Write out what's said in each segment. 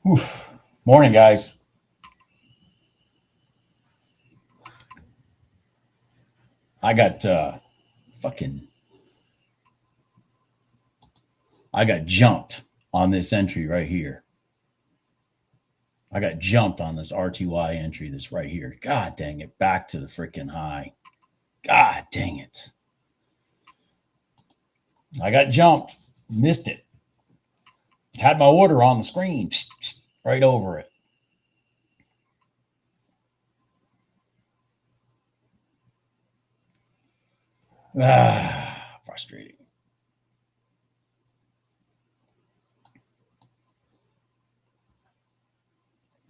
Oof. Morning, guys. I got fucking I got jumped on this entry right here. I got jumped on this RTY entry, this right here. God dang it. Back to the freaking high. God dang it. I got jumped. Missed it. Had my order on the screen. Right over it. Frustrating.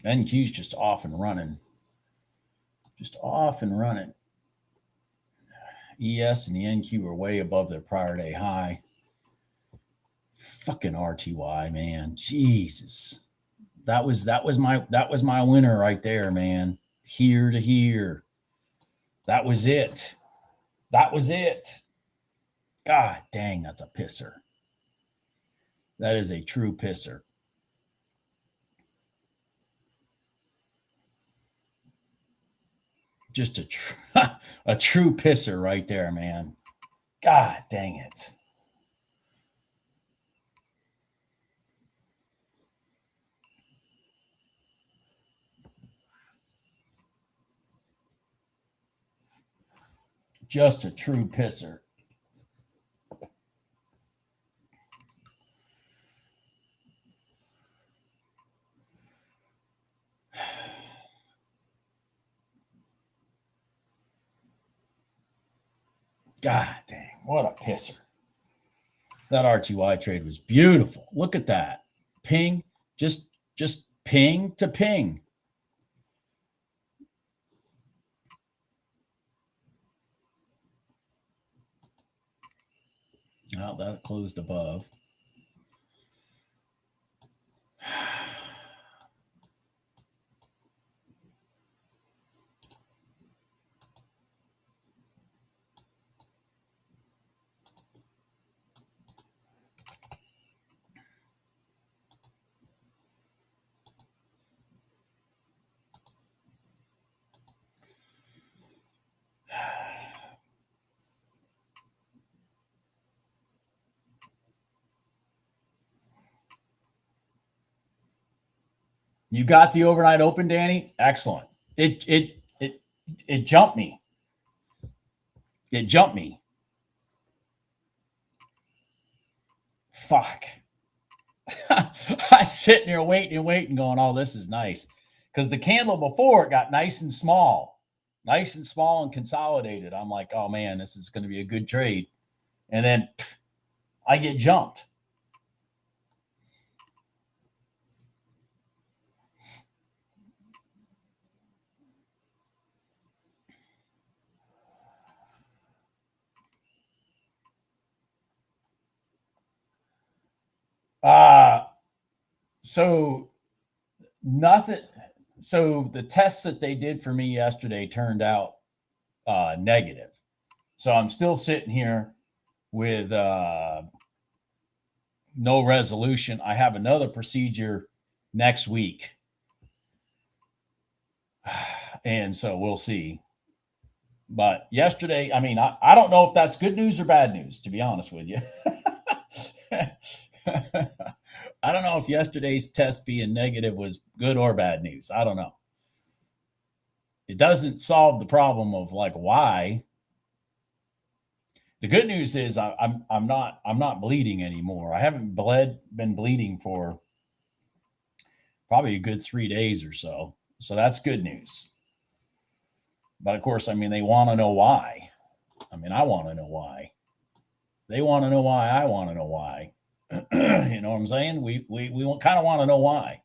NQ's just off and running. Just off and running. ES and the NQ are way above their prior day high. Fucking RTY, man. Jesus. That was my winner right there, man. Here to here. That was it. That was it. God dang, that's a pisser. That is a true pisser. Just a true pisser right there, man. God dang it. Just a true pisser. God dang, what a pisser. That RTY trade was beautiful. Look at that. Ping, just ping to ping. Oh, that closed above. You got the overnight open, Danny? Excellent. It jumped me. It jumped me. Fuck. I was sitting here waiting and waiting, going, "Oh, this is nice," because the candle before it got nice and small and consolidated. I'm like, "Oh man, this is going to be a good trade," and then I get jumped. Uh so nothing. So the tests that they did for me yesterday turned out negative. So I'm still sitting here with no resolution. I have another procedure next week. And so we'll see. But yesterday, I mean, I don't know if that's good news or bad news, to be honest with you. I don't know if yesterday's test being negative was good or bad news. I don't know. It doesn't solve the problem of like why. The good news is I'm not bleeding anymore. I haven't been bleeding for probably a good 3 days or so. So that's good news. But of course, I mean, they want to know why. I mean, I want to know why. They want to know why. I want to know why. You know what I'm saying? We kind of want to know why.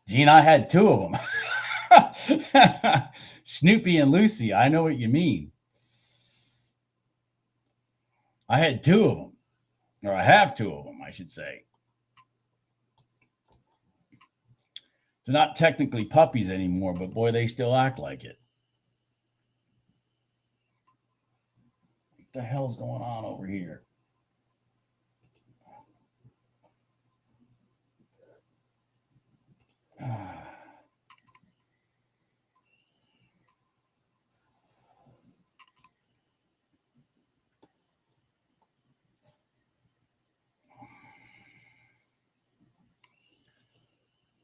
Gene, I had two of them. Snoopy and Lucy. I know what you mean. I had two of them, or I have two of them, I should say. They're not technically puppies anymore, but boy, they still act like it. What the hell's going on over here?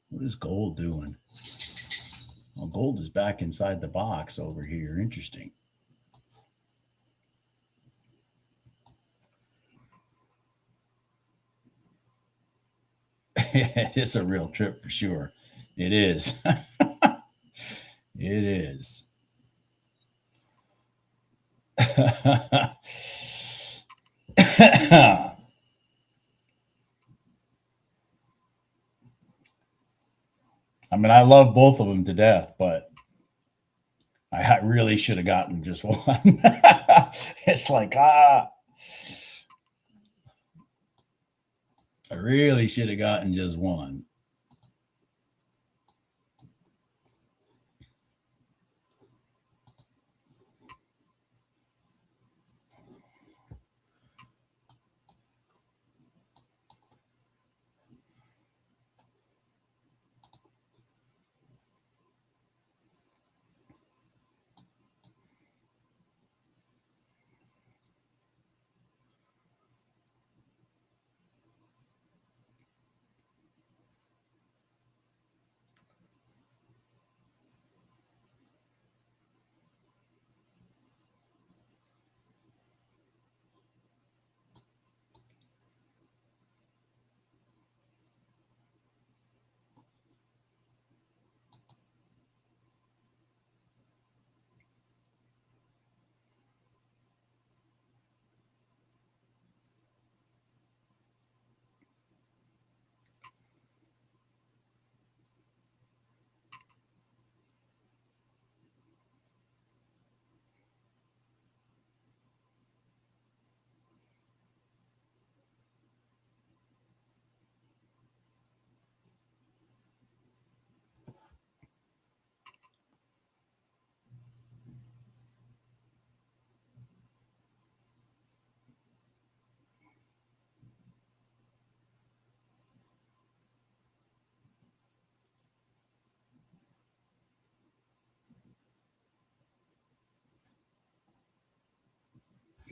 What is Gold doing? Well, Gold is back inside the box over here. Interesting. It's a real trip for sure. It is. It is. I mean, I love both of them to death, but I really should have gotten just one. It's like, I really should have gotten just one.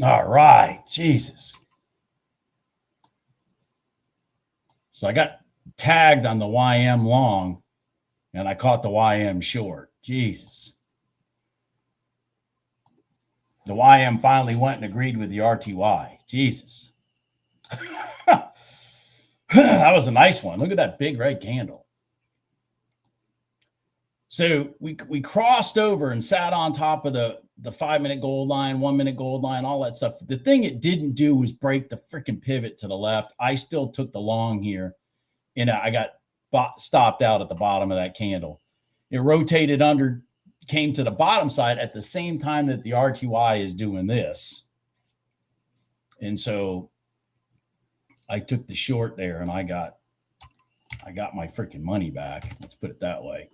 All right. Jesus. So I got tagged on the YM long and I caught the YM short. Jesus. The YM finally went and agreed with the RTY. Jesus. That was a nice one. Look at that big red candle. So we crossed over and sat on top of the 5-minute gold line, 1-minute gold line, all that stuff. The thing it didn't do was break the freaking pivot to the left. I still took the long here, and I got stopped out at the bottom of that candle. It rotated under, came to the bottom side at the same time that the RTY is doing this. And so I took the short there, and I got my freaking money back. Let's put it that way.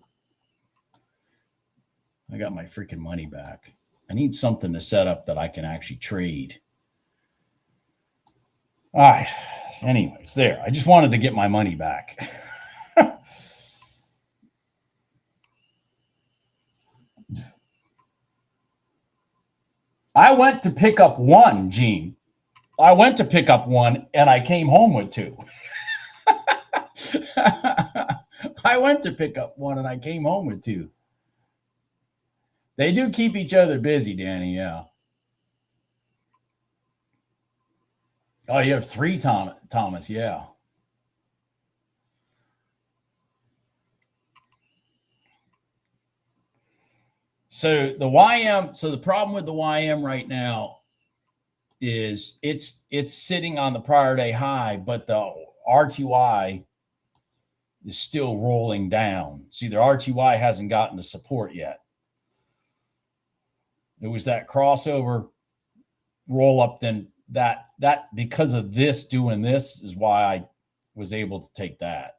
I got my freaking money back. I need something to set up that I can actually trade. All right. Anyways, there. I just wanted to get my money back. I went to pick up one, Gene. I went to pick up one, and I came home with two. I went to pick up one, and I came home with two. They do keep each other busy, Danny. Yeah. Oh, you have three, Thomas. Yeah. So the YM. So the problem with the YM right now is it's sitting on the prior day high, but the RTY is still rolling down. See, their RTY hasn't gotten to support yet. It was that crossover roll up, then that because of this doing this is why I was able to take that.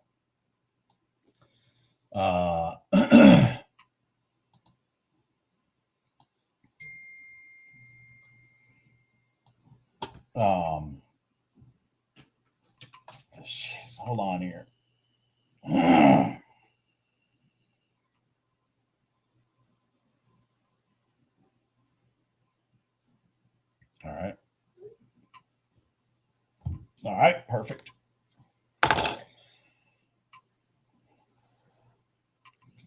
Hold on here. All right, perfect.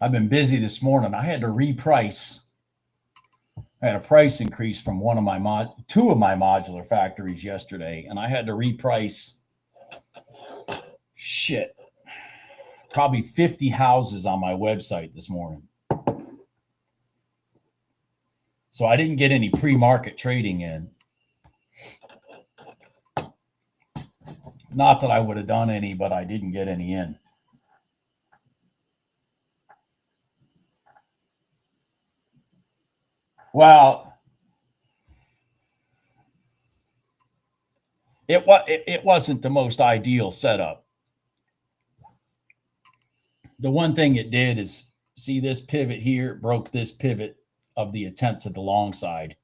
I've been busy this morning. I had to reprice. I had a price increase from two of my modular factories yesterday, and I had to reprice probably 50 houses on my website this morning. So I didn't get any pre-market trading in. Not that I would have done any, but I didn't get any in. Well, it wasn't the most ideal setup. The one thing it did is, see this pivot here, broke this pivot of the attempt to the long side.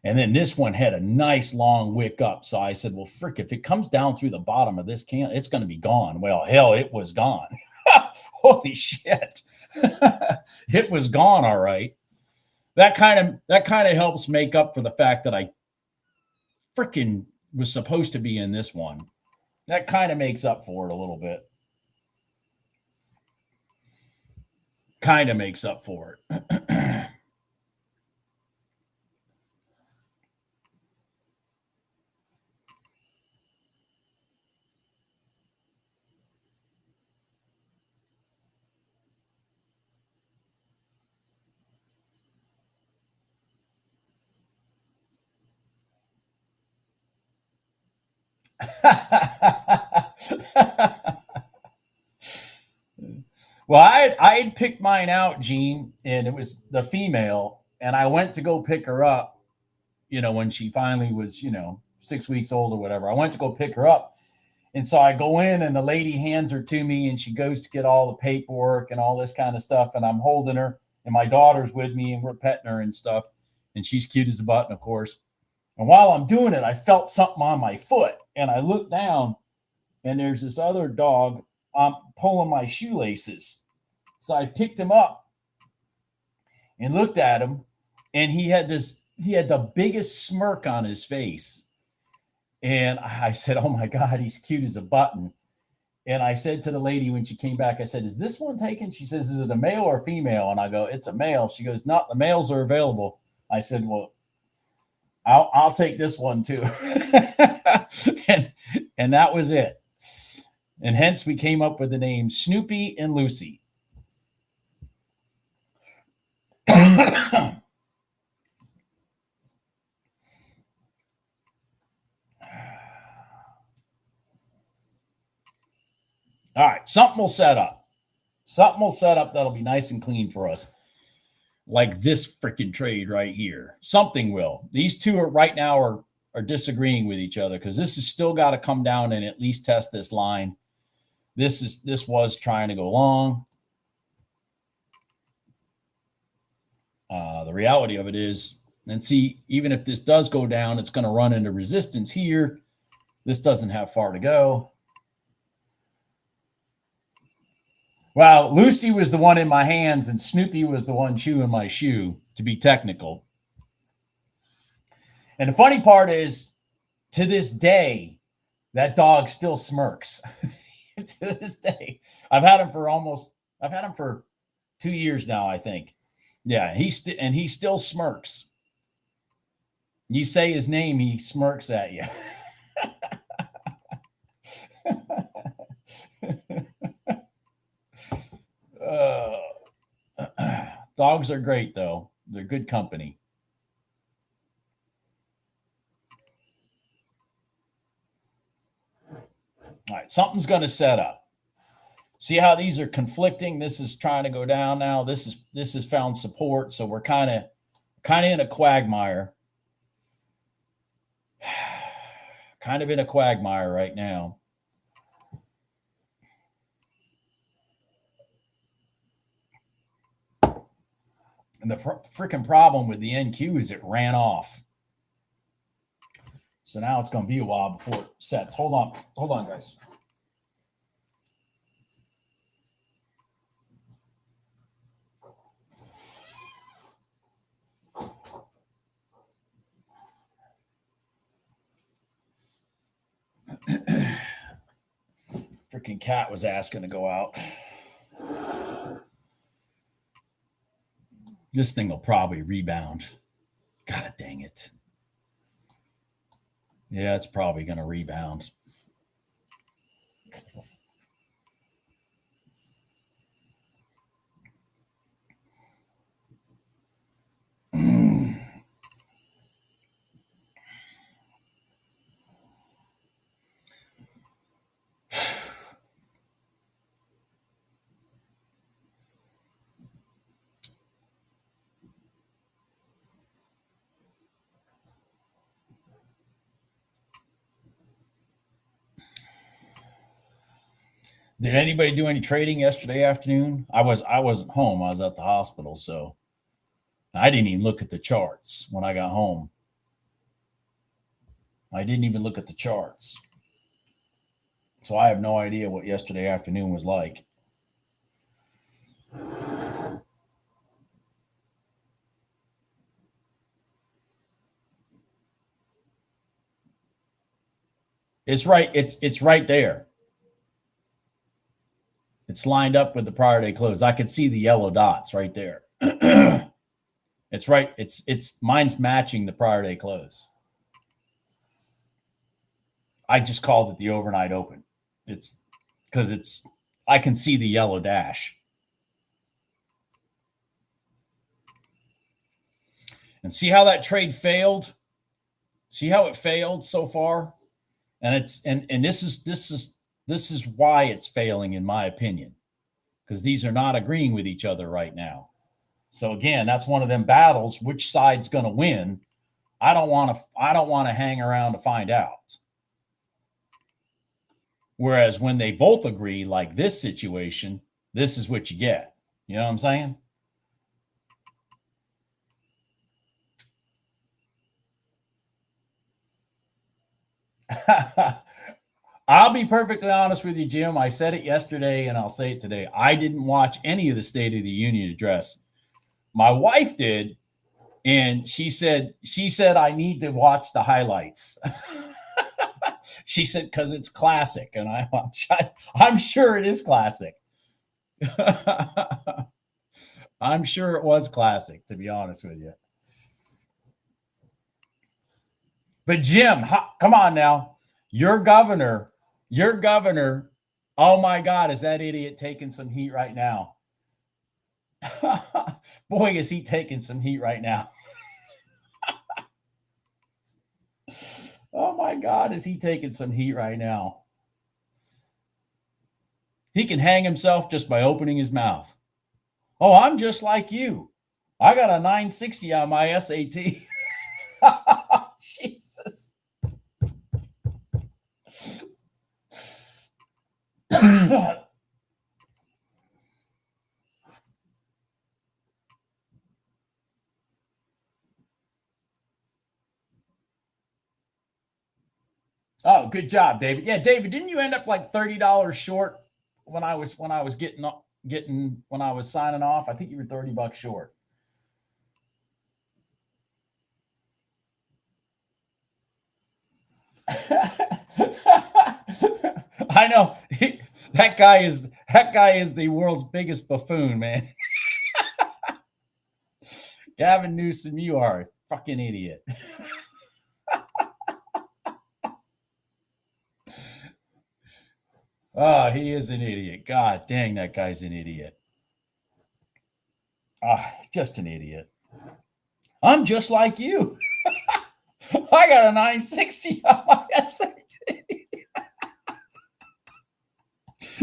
And then this one had a nice long wick up. So I said, well, frick, if it comes down through the bottom of this can, it's going to be gone. Well, hell, it was gone. Holy shit. It was gone. All right. That kind of helps make up for the fact that I freaking was supposed to be in this one. That kind of makes up for it a little bit. Kind of makes up for it. Well, I had picked mine out, Gene, and it was the female, and I went to go pick her up, when she finally was, 6 weeks old or whatever. I went to go pick her up. And so I go in and the lady hands her to me and she goes to get all the paperwork and all this kind of stuff. And I'm holding her and my daughter's with me and we're petting her and stuff. And she's cute as a button, of course. And while I'm doing it, I felt something on my foot and I looked down and there's this other dog pulling my shoelaces. So I picked him up and looked at him and he had the biggest smirk on his face. And I said, oh my God, he's cute as a button. And I said to the lady when she came back, I said, is this one taken? She says, is it a male or a female? And I go, it's a male. She goes, no, the males are available. I said, well, I'll take this one too. and that was it. And hence we came up with the name Snoopy and Lucy. All right, something will set up. Something will set up that'll be nice and clean for us. Like this freaking trade right here. Something will. These two right now are disagreeing with each other because this has still got to come down and at least test this line. This was trying to go long. The reality of it is, and see, even if this does go down, it's going to run into resistance here. This doesn't have far to go. Well, Lucy was the one in my hands and Snoopy was the one chewing my shoe, to be technical. And the funny part is, to this day, that dog still smirks. To this day. I've had him for 2 years now, I think. Yeah, he still smirks. You say his name, he smirks at you. Dogs are great, though. They're good company. All right, something's going to set up. See how these are conflicting? This is trying to go down now. This is found support. So we're kind of in a quagmire. Kind of in a quagmire right now. And the freaking problem with the NQ is it ran off. So now it's going to be a while before it sets. Hold on, guys. Freaking cat was asking to go out. This thing will probably rebound. God dang it. Yeah, it's probably going to rebound. Did anybody do any trading yesterday afternoon? I wasn't home. I was at the hospital, so I didn't even look at the charts when I got home. I didn't even look at the charts. So I have no idea what yesterday afternoon was like. It's right. It's right there. It's lined up with the prior day close. I could see the yellow dots right there. It's right. It's mine's matching the prior day close. I just called it the overnight open. It's because I can see the yellow dash. And see how that trade failed? See how it failed so far? And this is why it's failing, in my opinion, because these are not agreeing with each other right now. So again, that's one of them battles. Which side's going to win? I don't want to hang around to find out. Whereas when they both agree, like this situation, this is what you get. You know what I'm saying? I'll be perfectly honest with you, Jim. I said it yesterday and I'll say it today. I didn't watch any of the State of the Union address. My wife did, and she said I need to watch the highlights. She said because it's classic, and I'm sure it is classic. I'm sure it was classic, to be honest with you. But Jim, come on now. Your governor, oh my God, is that idiot taking some heat right now? Boy, is he taking some heat right now. Oh my God, is he taking some heat right now? He can hang himself just by opening his mouth. Oh, I'm just like you. I got a 960 on my SAT. Jesus. Oh, good job, David. Yeah, David, didn't you end up like $30 short when I was getting when I was signing off? I think you were $30 short. I know. That guy is the world's biggest buffoon, man. Gavin Newsom, you are a fucking idiot. Oh, he is an idiot. God dang, that guy's an idiot. Just an idiot. I'm just like you. I got a 960 on my SAT.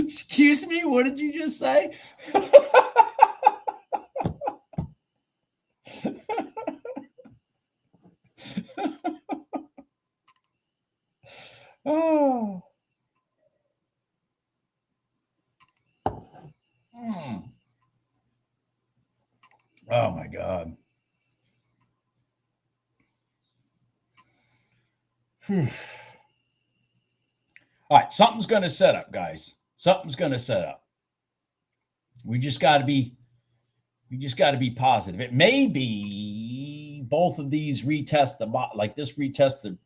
Excuse me, what did you just say? Oh. Oh my God. Whew. All right, something's going to set up, guys. Something's going to set up. We just got to be positive. It may be both of these retest like this retest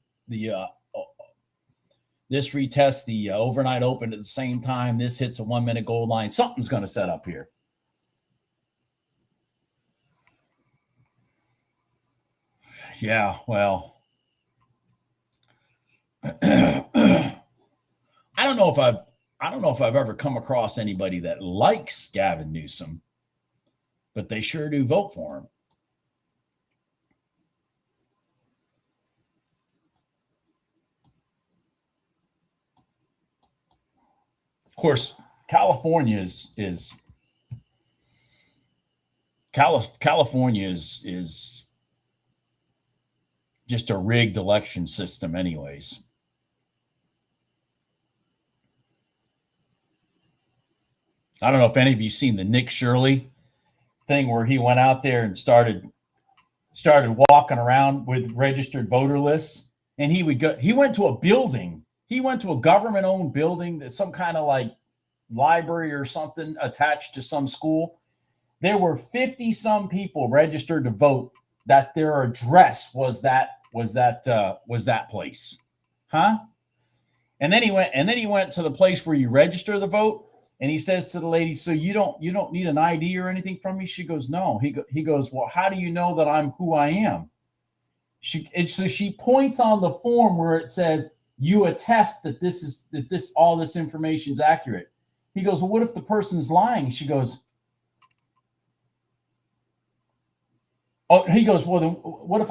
the overnight open at the same time. This hits a 1 minute gold line. Something's going to set up here. Yeah, well, I don't know if I've ever come across anybody that likes Gavin Newsom, but they sure do vote for him. Of course, California is just a rigged election system, anyways. I don't know if any of you seen the Nick Shirley thing where he went out there and started walking around with registered voter lists, and he went to a building. He went to a government-owned building, that's some kind of like library or something attached to some school. There were 50 some people registered to vote that their address was that place. Huh? And then he went to the place where you register the vote, and he says to the lady, "So you don't need an ID or anything from me?" She goes, "No." He goes, "Well, how do you know that I'm who I am?" So she points on the form where it says, "You attest that all this information is accurate." He goes, "Well, what if the person's lying?" She goes, "Oh," he goes, "Well, then what if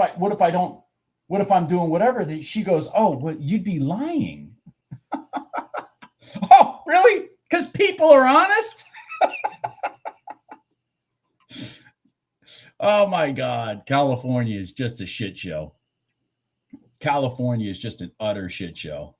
I'm doing whatever?" She goes, "Oh, well, you'd be lying." Oh, really? Because people are honest? Oh my God. California is just a shit show. California is just an utter shit show.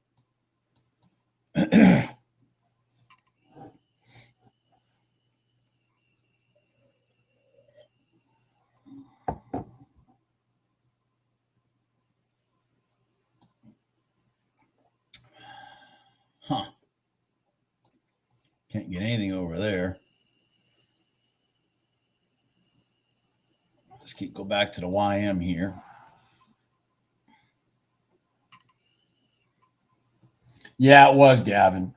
Huh. Can't get anything over there. Let's go back to the YM here. Yeah, it was Gavin.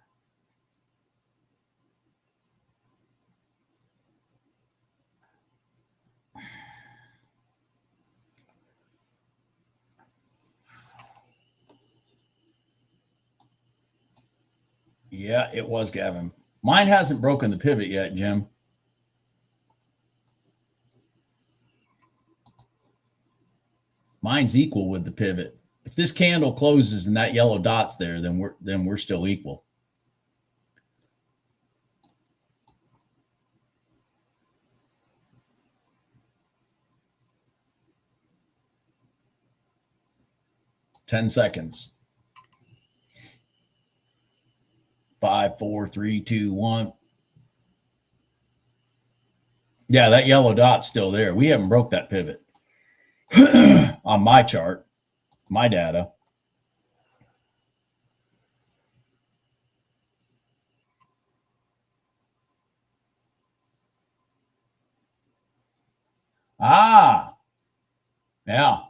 Yeah, it was Gavin. Mine hasn't broken the pivot yet, Jim. Mine's equal with the pivot. If this candle closes and that yellow dot's there, then we're still equal. Ten seconds. 5, 4, 3, 2, 1. Yeah, that yellow dot's still there. We haven't broke that pivot on my chart, my data. Ah, yeah.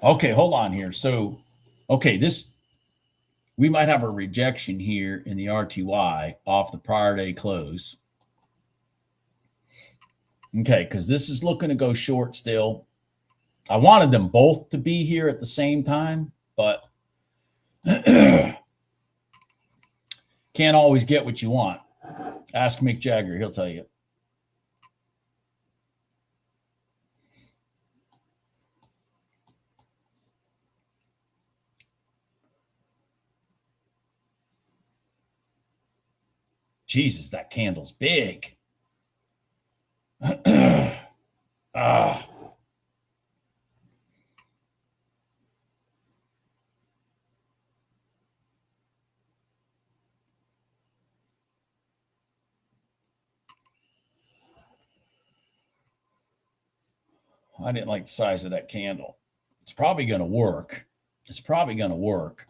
Okay, hold on here. So, okay, we might have a rejection here in the RTY off the prior day close. Okay, because this is looking to go short still. I wanted them both to be here at the same time, but can't always get what you want. Ask Mick Jagger, he'll tell you. Jesus, that candle's big. Ah. I didn't like the size of that candle. It's probably going to work. It's probably going to work.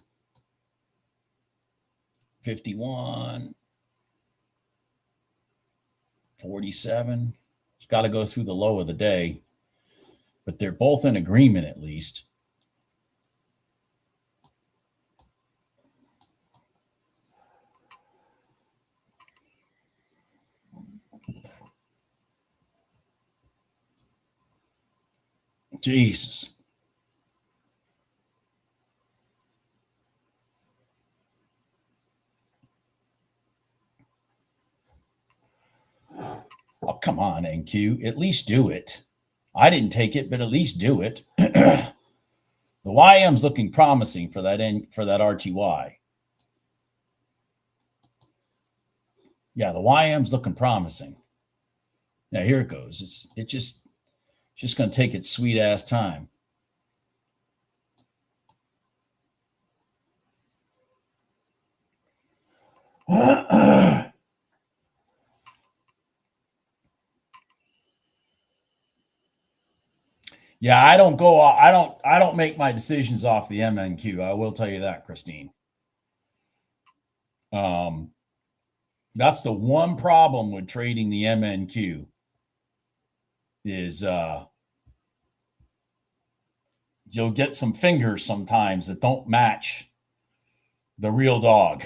51, 47. It's got to go through the low of the day, but they're both in agreement at least. Jesus. Oh, come on, NQ. At least do it. I didn't take it, but at least do it. The YM's looking promising for that RTY. Yeah, the YM's looking promising. Now here it goes. It's just going to take its sweet ass time. Yeah, I don't make my decisions off the MNQ. I will tell you that, Christine. That's the one problem with trading the MNQ is you'll get some fingers sometimes that don't match the real dog.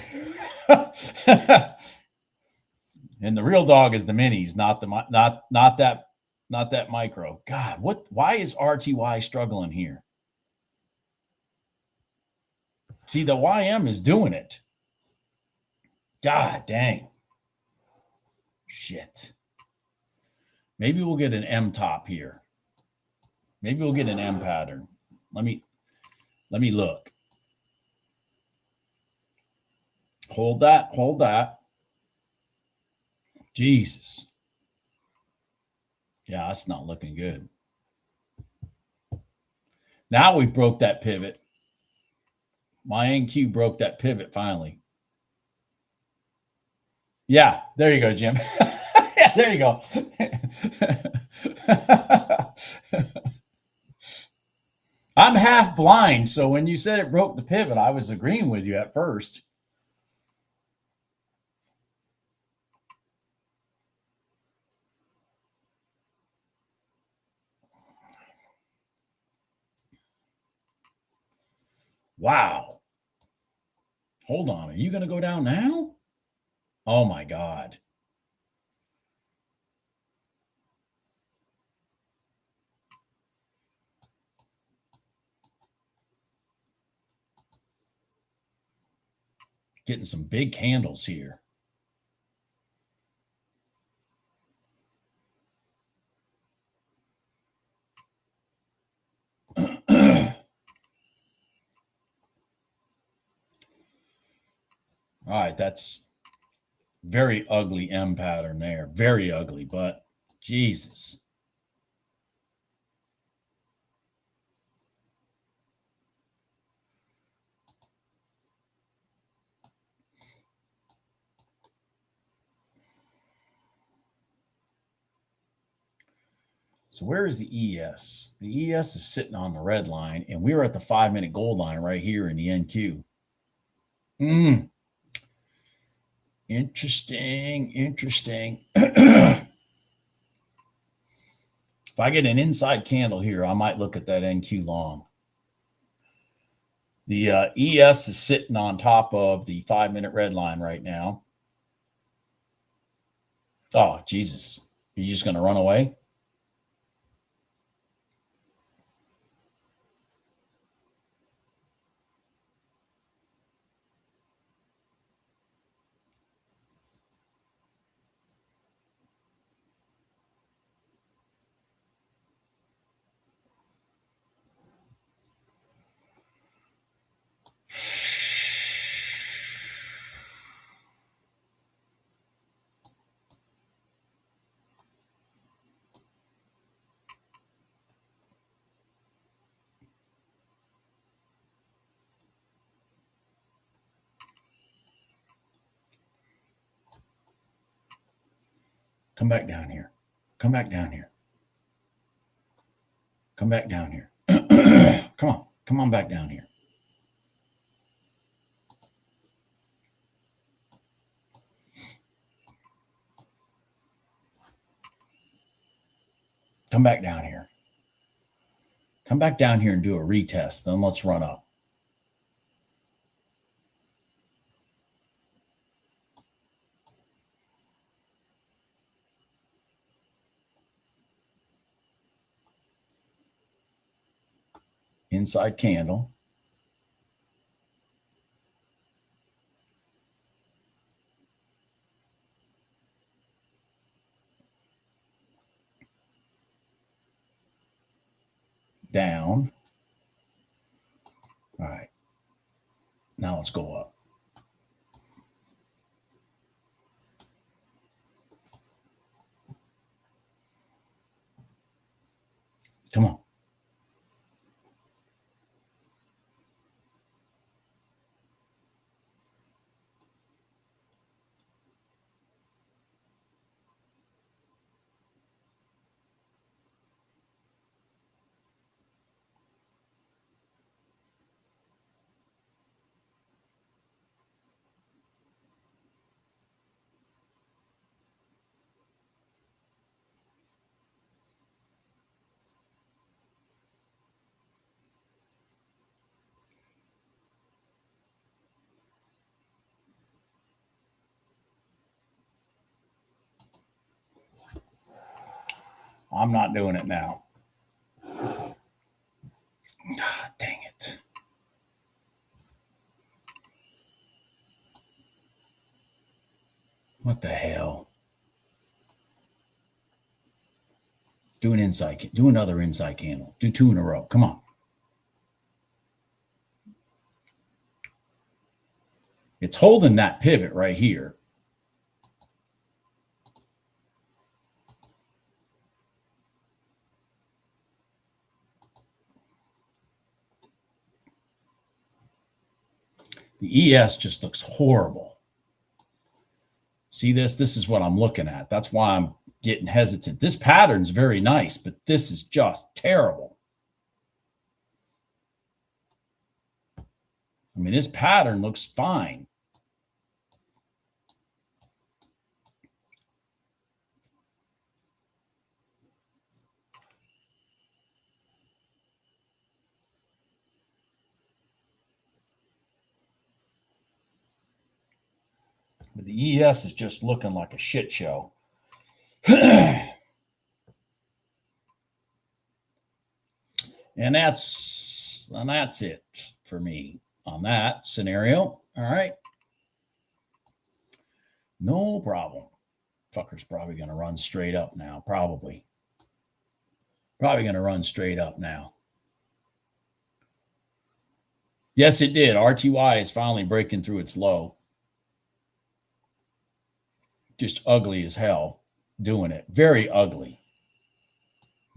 And the real dog is the minis, not that micro. God, why is RTY struggling here? See, the YM is doing it. God dang. Shit. Maybe we'll get an M top here. Maybe we'll get an M pattern. Let me look. Hold that. Jesus. Yeah, that's not looking good. Now we broke that pivot. My NQ broke that pivot finally. Yeah, there you go, Jim. Yeah, there you go. I'm half blind, so when you said it broke the pivot, I was agreeing with you at first. Wow. Hold on. Are you going to go down now? Oh, my God. Getting some big candles here. All right, that's very ugly M pattern there. Very ugly, but Jesus. So where is the ES? The ES is sitting on the red line, and we are at the 5-minute gold line right here in the NQ. Interesting. If I get an inside candle here, I might look at that NQ long. The ES is sitting on top of the 5-minute red line right now. Oh, Jesus. You just going to run away? Come back down here. Come back down here. Come back down here. Come on. Come on back down here. Come back down here. Come back down here and do a retest. Then let's run up. Inside candle. Down. All right. Now let's go up. Come on. I'm not doing it now. God dang it. What the hell? Do an inside, do another inside candle. Do 2 in a row. Come on. It's holding that pivot right here. The ES just looks horrible. See this? This is what I'm looking at. That's why I'm getting hesitant. This pattern's very nice, but this is just terrible. I mean, this pattern looks fine. But the ES is just looking like a shit show. And that's it for me on that scenario. All right. No problem. Fucker's probably going to run straight up now. Probably going to run straight up now. Yes, it did. RTY is finally breaking through its low. Just ugly as hell doing it. Very ugly.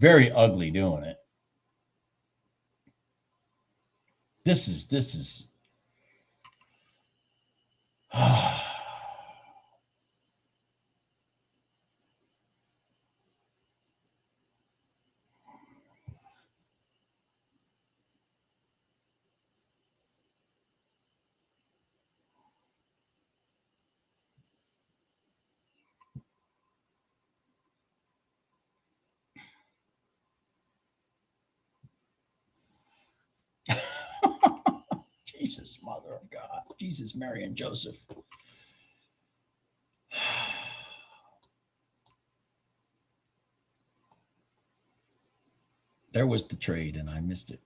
Very ugly doing it. This is Jesus, Mother of God. Jesus, Mary, and Joseph. There was the trade, and I missed it.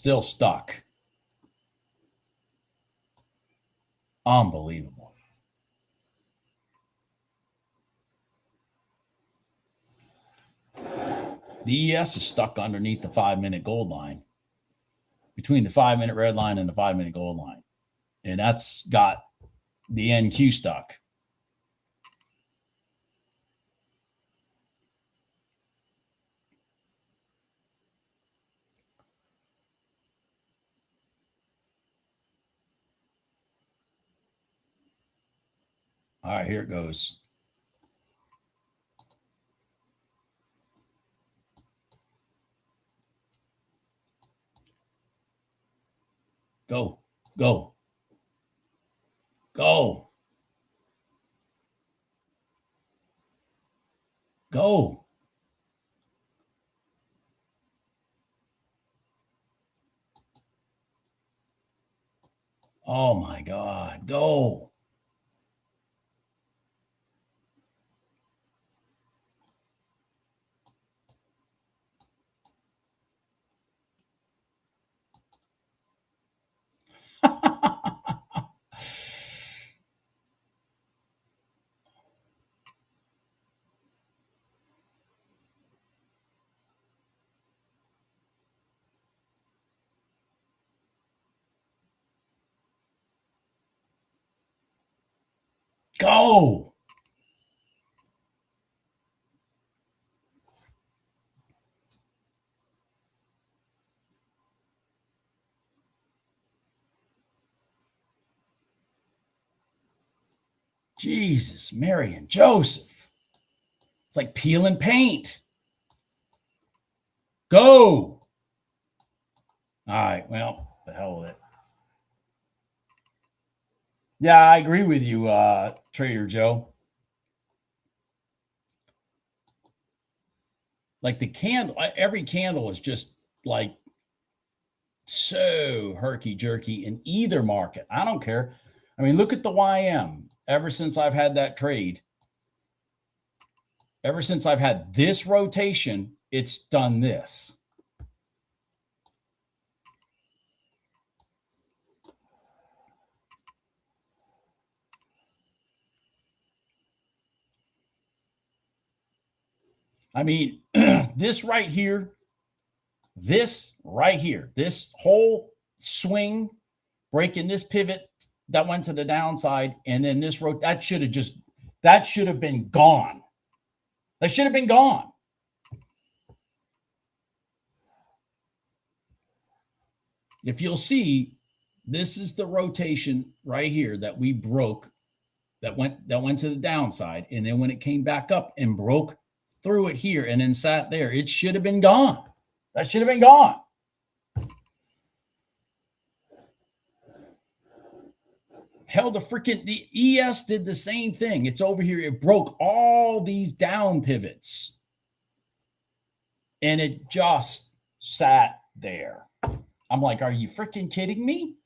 Still stuck. Unbelievable. The ES is stuck underneath the 5-minute gold line, between the 5-minute red line and the 5-minute gold line. And that's got the NQ stuck. All right, here it goes. Go, go, go, go. Oh my God, go. Go. Jesus, Mary and Joseph. It's like peeling paint. Go. All right, well, the hell with it. Yeah, I agree with you, Trader Joe. Like the candle, every candle is just like so herky jerky in either market. I don't care. I mean, look at the YM. Ever since I've had that trade, ever since I've had this rotation, it's done this. I mean, this right here, this whole swing, breaking this pivot that went to the downside, and then this that should have been gone. That should have been gone. If you'll see, this is the rotation right here that we broke, that went to the downside, and then when it came back up and broke through it here and then sat there, it should have been gone. That should have been gone. Hell, the ES did the same thing. It's over here. It broke all these down pivots. And it just sat there. I'm like, are you freaking kidding me?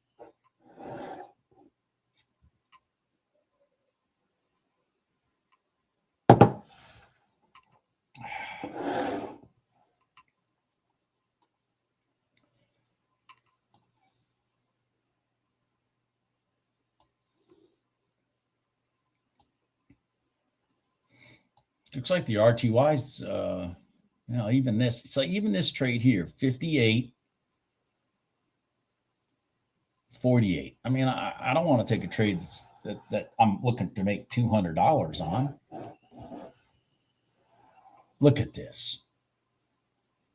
Looks like the RTY's, even this, it's like even this trade here, 58, 48. I mean, I don't want to take a trade that I'm looking to make $200 on. Look at this.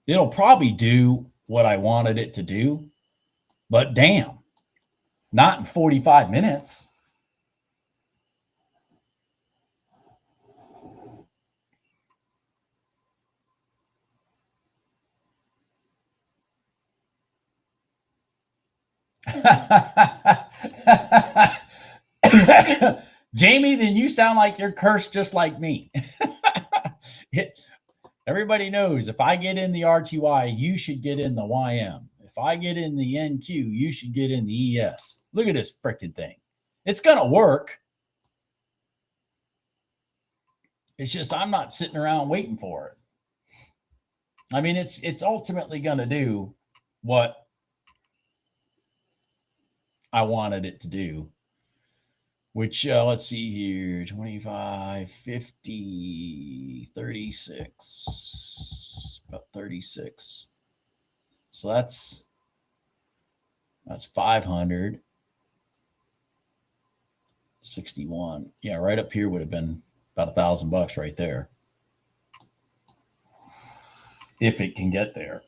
It'll probably do what I wanted it to do, but damn, not in 45 minutes. Jamie, then you sound like you're cursed just like me. Everybody knows if I get in the RTY, you should get in the YM. If I get in the NQ, you should get in the ES. Look at this freaking thing. It's going to work. It's just I'm not sitting around waiting for it. I mean, it's ultimately going to do what I wanted it to do. Which, let's see here, 25, 50, 36, about 36. So that's 500. 61. Yeah, right up here would have been about $1,000 right there. If it can get there.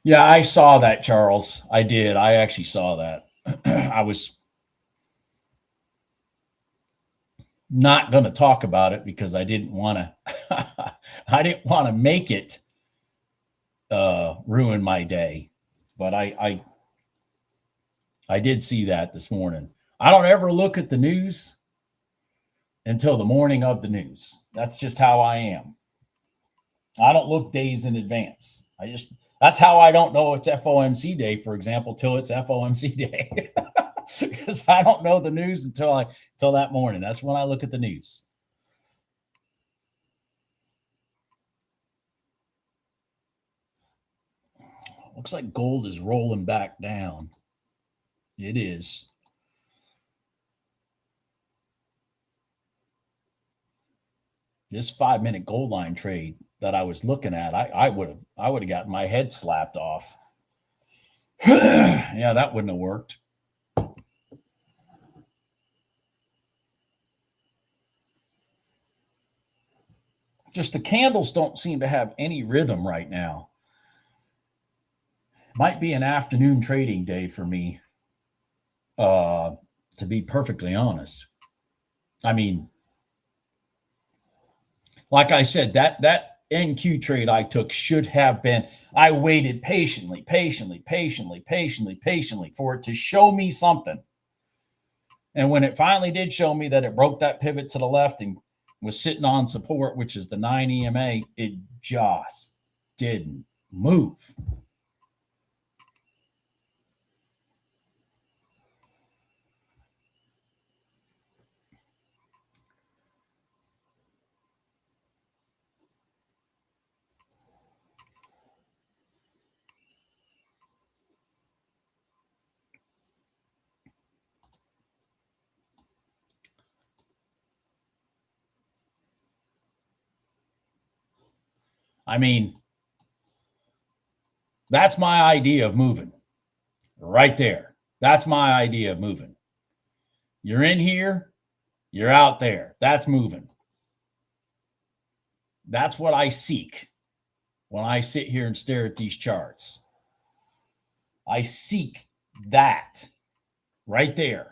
Yeah, I saw that, Charles. I did. I actually saw that. I was not going to talk about it because I didn't want to I didn't want to make it ruin my day. But I did see that this morning. I don't ever look at the news until the morning of the news. That's just how I am. I don't look days in advance. That's how I don't know it's FOMC day, for example, till it's FOMC day. Because I don't know the news until that morning. That's when I look at the news. Looks like gold is rolling back down. It is. This 5-minute gold line trade that I was looking at, I would have gotten my head slapped off. Yeah, that wouldn't have worked. Just the candles don't seem to have any rhythm right now. Might be an afternoon trading day for me, to be perfectly honest. I mean, like I said, that NQ trade I took should have been, I waited patiently for it to show me something. And when it finally did show me that it broke that pivot to the left and was sitting on support, which is the 9 EMA, it just didn't move. I mean, that's my idea of moving right there. That's my idea of moving. You're in here, you're out there. That's moving. That's what I seek when I sit here and stare at these charts. I seek that right there.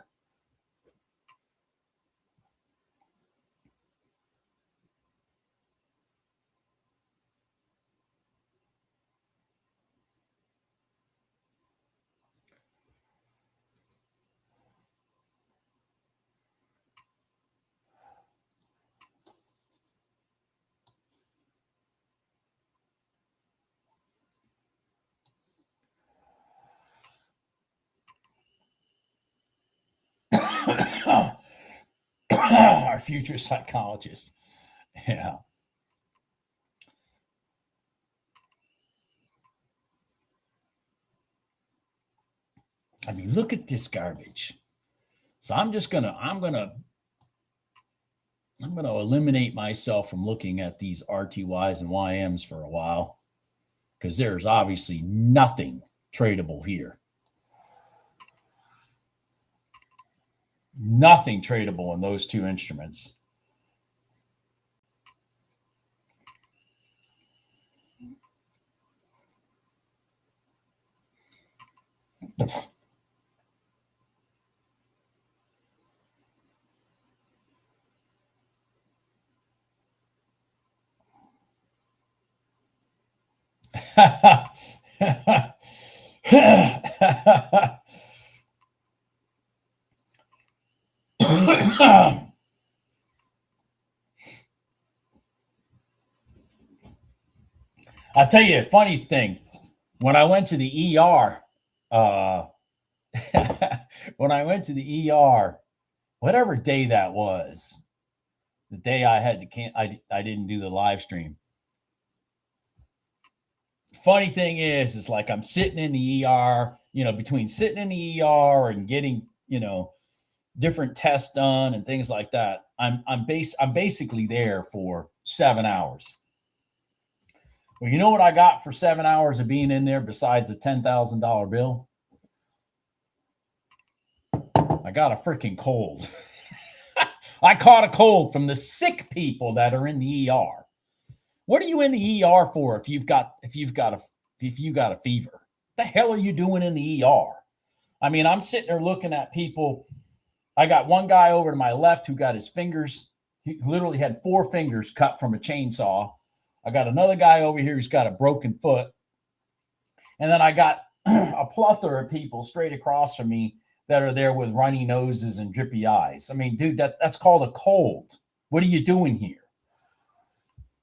Our future psychologist. Yeah. I mean, look at this garbage. So I'm gonna eliminate myself from looking at these RTYs and YMs for a while, because there's obviously nothing tradable here. Nothing tradable in those two instruments. I'll tell you a funny thing. When I went to the ER, when I went to the ER, whatever day that was, The day I had to I didn't do the live stream. Funny thing is like I'm sitting in the ER, between sitting in the ER and getting, different tests done and things like that. I'm basically there for 7 hours. Well, you know what I got for 7 hours of being in there besides a $10,000 bill? I got a freaking cold. I caught a cold from the sick people that are in the ER. What are you in the ER for if you've got a fever? The hell are you doing in the ER? I mean, I'm sitting there looking at people. I got one guy over to my left who got his fingers. He literally had 4 fingers cut from a chainsaw. I got another guy over here who's got a broken foot. And then I got a plethora of people straight across from me that are there with runny noses and drippy eyes. I mean, dude, that's called a cold. What are you doing here?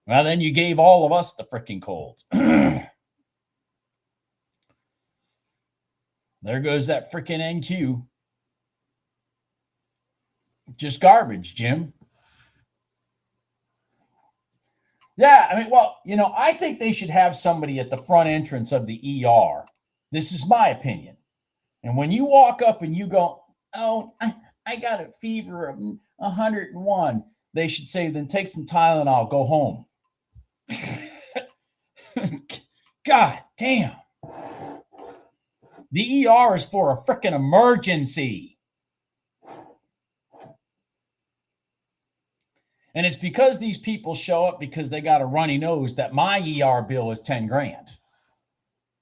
Well, then you gave all of us the freaking cold. There goes that freaking NQ. Just garbage, Jim. Yeah, I mean, well, I think they should have somebody at the front entrance of the ER. This is my opinion. And when you walk up and you go, oh, I got a fever of 101, they should say, then take some Tylenol, go home. God damn. The ER is for a freaking emergency. And it's because these people show up because they got a runny nose that my ER bill is 10 grand.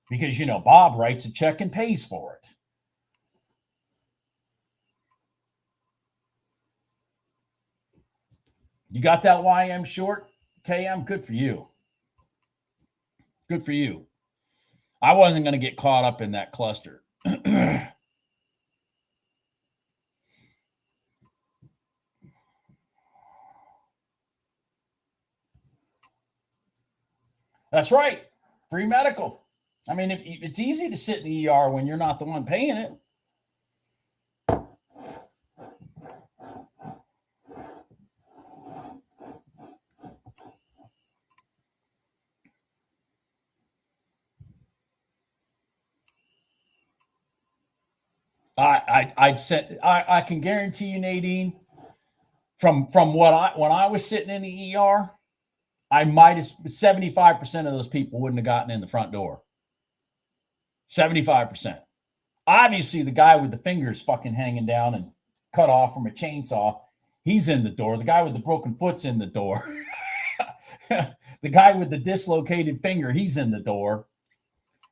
Because, Bob writes a check and pays for it. You got that YM short, KM? Good for you. Good for you. I wasn't going to get caught up in that cluster. That's right. Free medical. I mean, it's easy to sit in the ER when you're not the one paying it. I can guarantee you, Nadine, from when I was sitting in the ER, I might have 75% of those people wouldn't have gotten in the front door. 75%. Obviously, the guy with the fingers fucking hanging down and cut off from a chainsaw, he's in the door. The guy with the broken foot's in the door. The guy with the dislocated finger, he's in the door.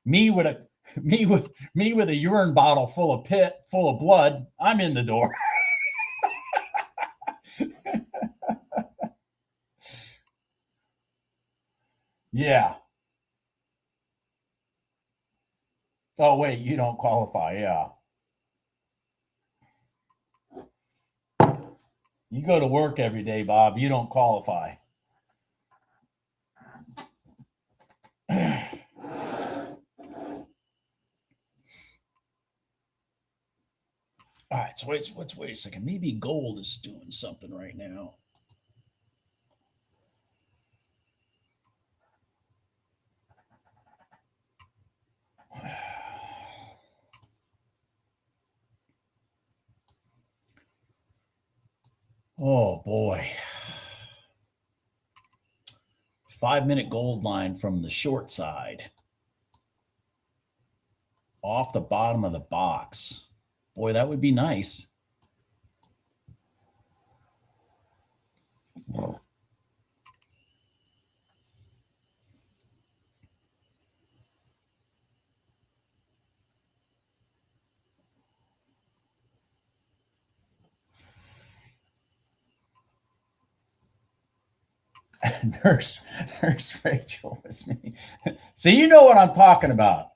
Me with a urine bottle full of blood, I'm in the door. Yeah. Oh, wait, you don't qualify. Yeah. You go to work every day, Bob. You don't qualify. All right, so let's wait a second. Maybe gold is doing something right now. Oh boy. 5-minute gold line from the short side. Off the bottom of the box. Boy, that would be nice. Nurse Rachel was me. So you know what I'm talking about.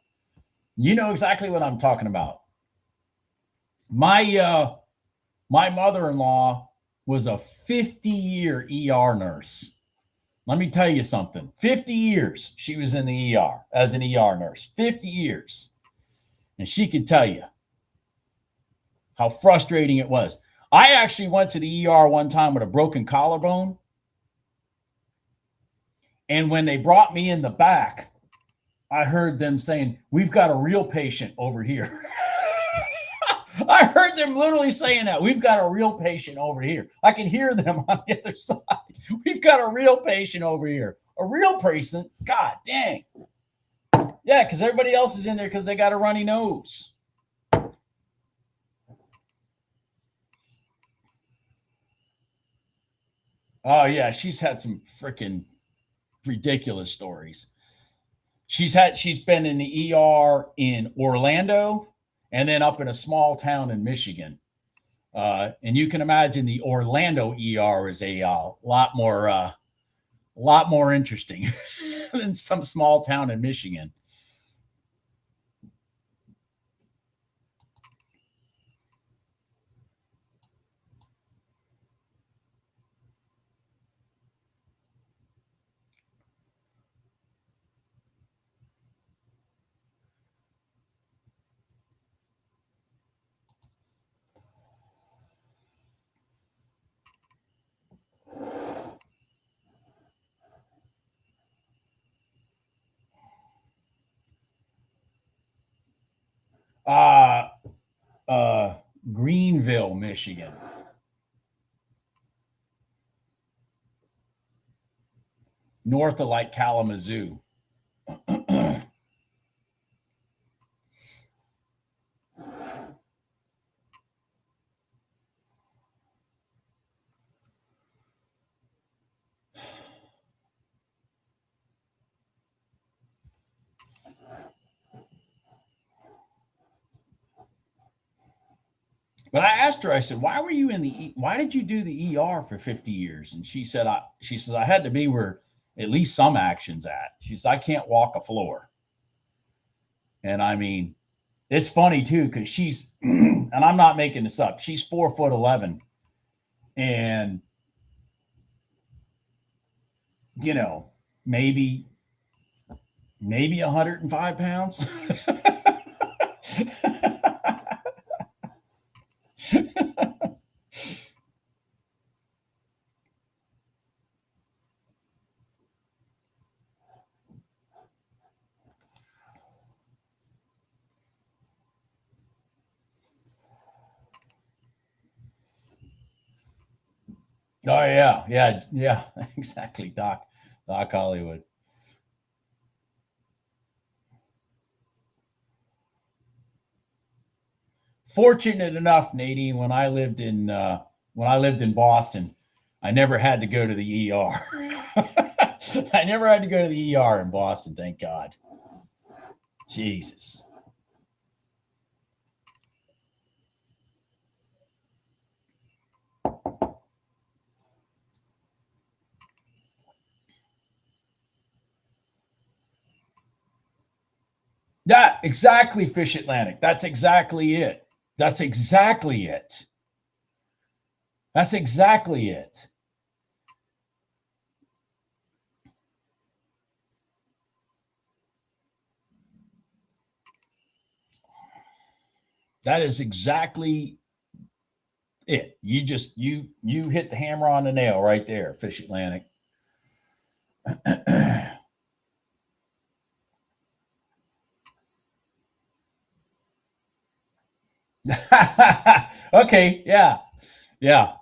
You know exactly what I'm talking about. My mother-in-law was a 50-year ER nurse. Let me tell you something. 50 years she was in the ER as an ER nurse. 50 years. And she could tell you how frustrating it was. I actually went to the ER one time with a broken collarbone. And when they brought me in the back, I heard them saying, "We've got a real patient over here." I heard them literally saying that. "We've got a real patient over here." I can hear them on the other side. "We've got a real patient over here." A real patient? God dang. Yeah, because everybody else is in there because they got a runny nose. Oh, yeah. She's had some freaking ridiculous stories. She's been in the ER in Orlando and then up in a small town in Michigan. And you can imagine the Orlando ER is a lot more interesting than some small town in Michigan. Uh, Greenville, Michigan. North of like Kalamazoo. But I asked her, I said, why did you do the ER for 50 years? And she says, I had to be where at least some action's at. She says, I can't walk a floor. And I mean, it's funny too, because she's, and I'm not making this up, she's 4'11" and, you know, maybe 105 pounds. Oh yeah, yeah, yeah, exactly, Doc Hollywood. Fortunate enough, Nadine, when I lived in Boston, I never had to go to the ER. I never had to go to the ER in Boston, thank God. Jesus. Yeah, exactly, Fish Atlantic. That's exactly it. That's exactly it. That's exactly it. That is exactly it. You hit the hammer on the nail right there, Fish Atlantic. Okay, yeah, yeah.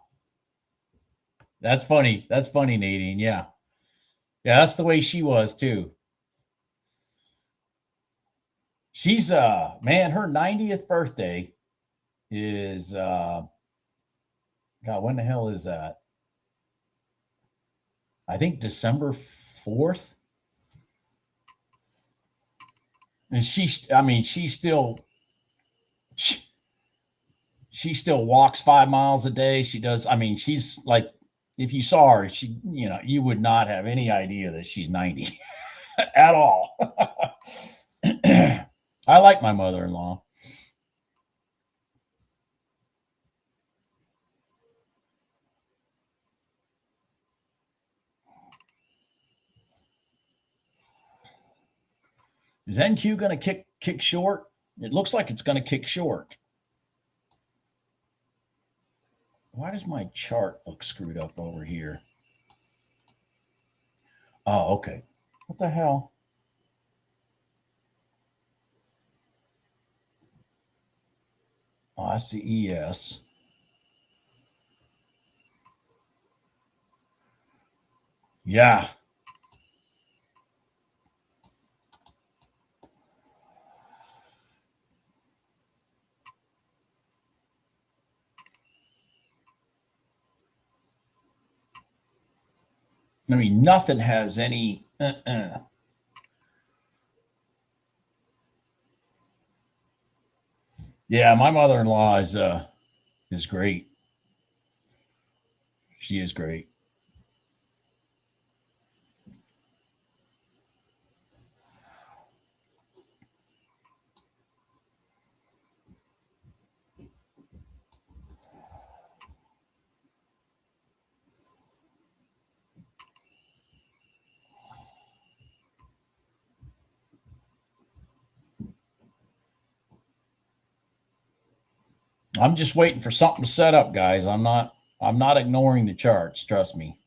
That's funny. That's funny, Nadine. Yeah, yeah. That's the way she was too. She's man, her 90th birthday is God. When the hell is that? I think December 4th. And I mean, she, she still walks 5 miles a day. She does. I mean, she's like, if you saw her, you would not have any idea that she's 90 at all. I like my mother-in-law. Is NQ going to kick short? It looks like it's going to kick short. Why does my chart look screwed up over here? Oh, okay. What the hell? Oh, I see ES. Yeah. I mean, nothing has any. Yeah, my mother-in-law is great. She is great. I'm just waiting for something to set up, guys. I'm not ignoring the charts, trust me.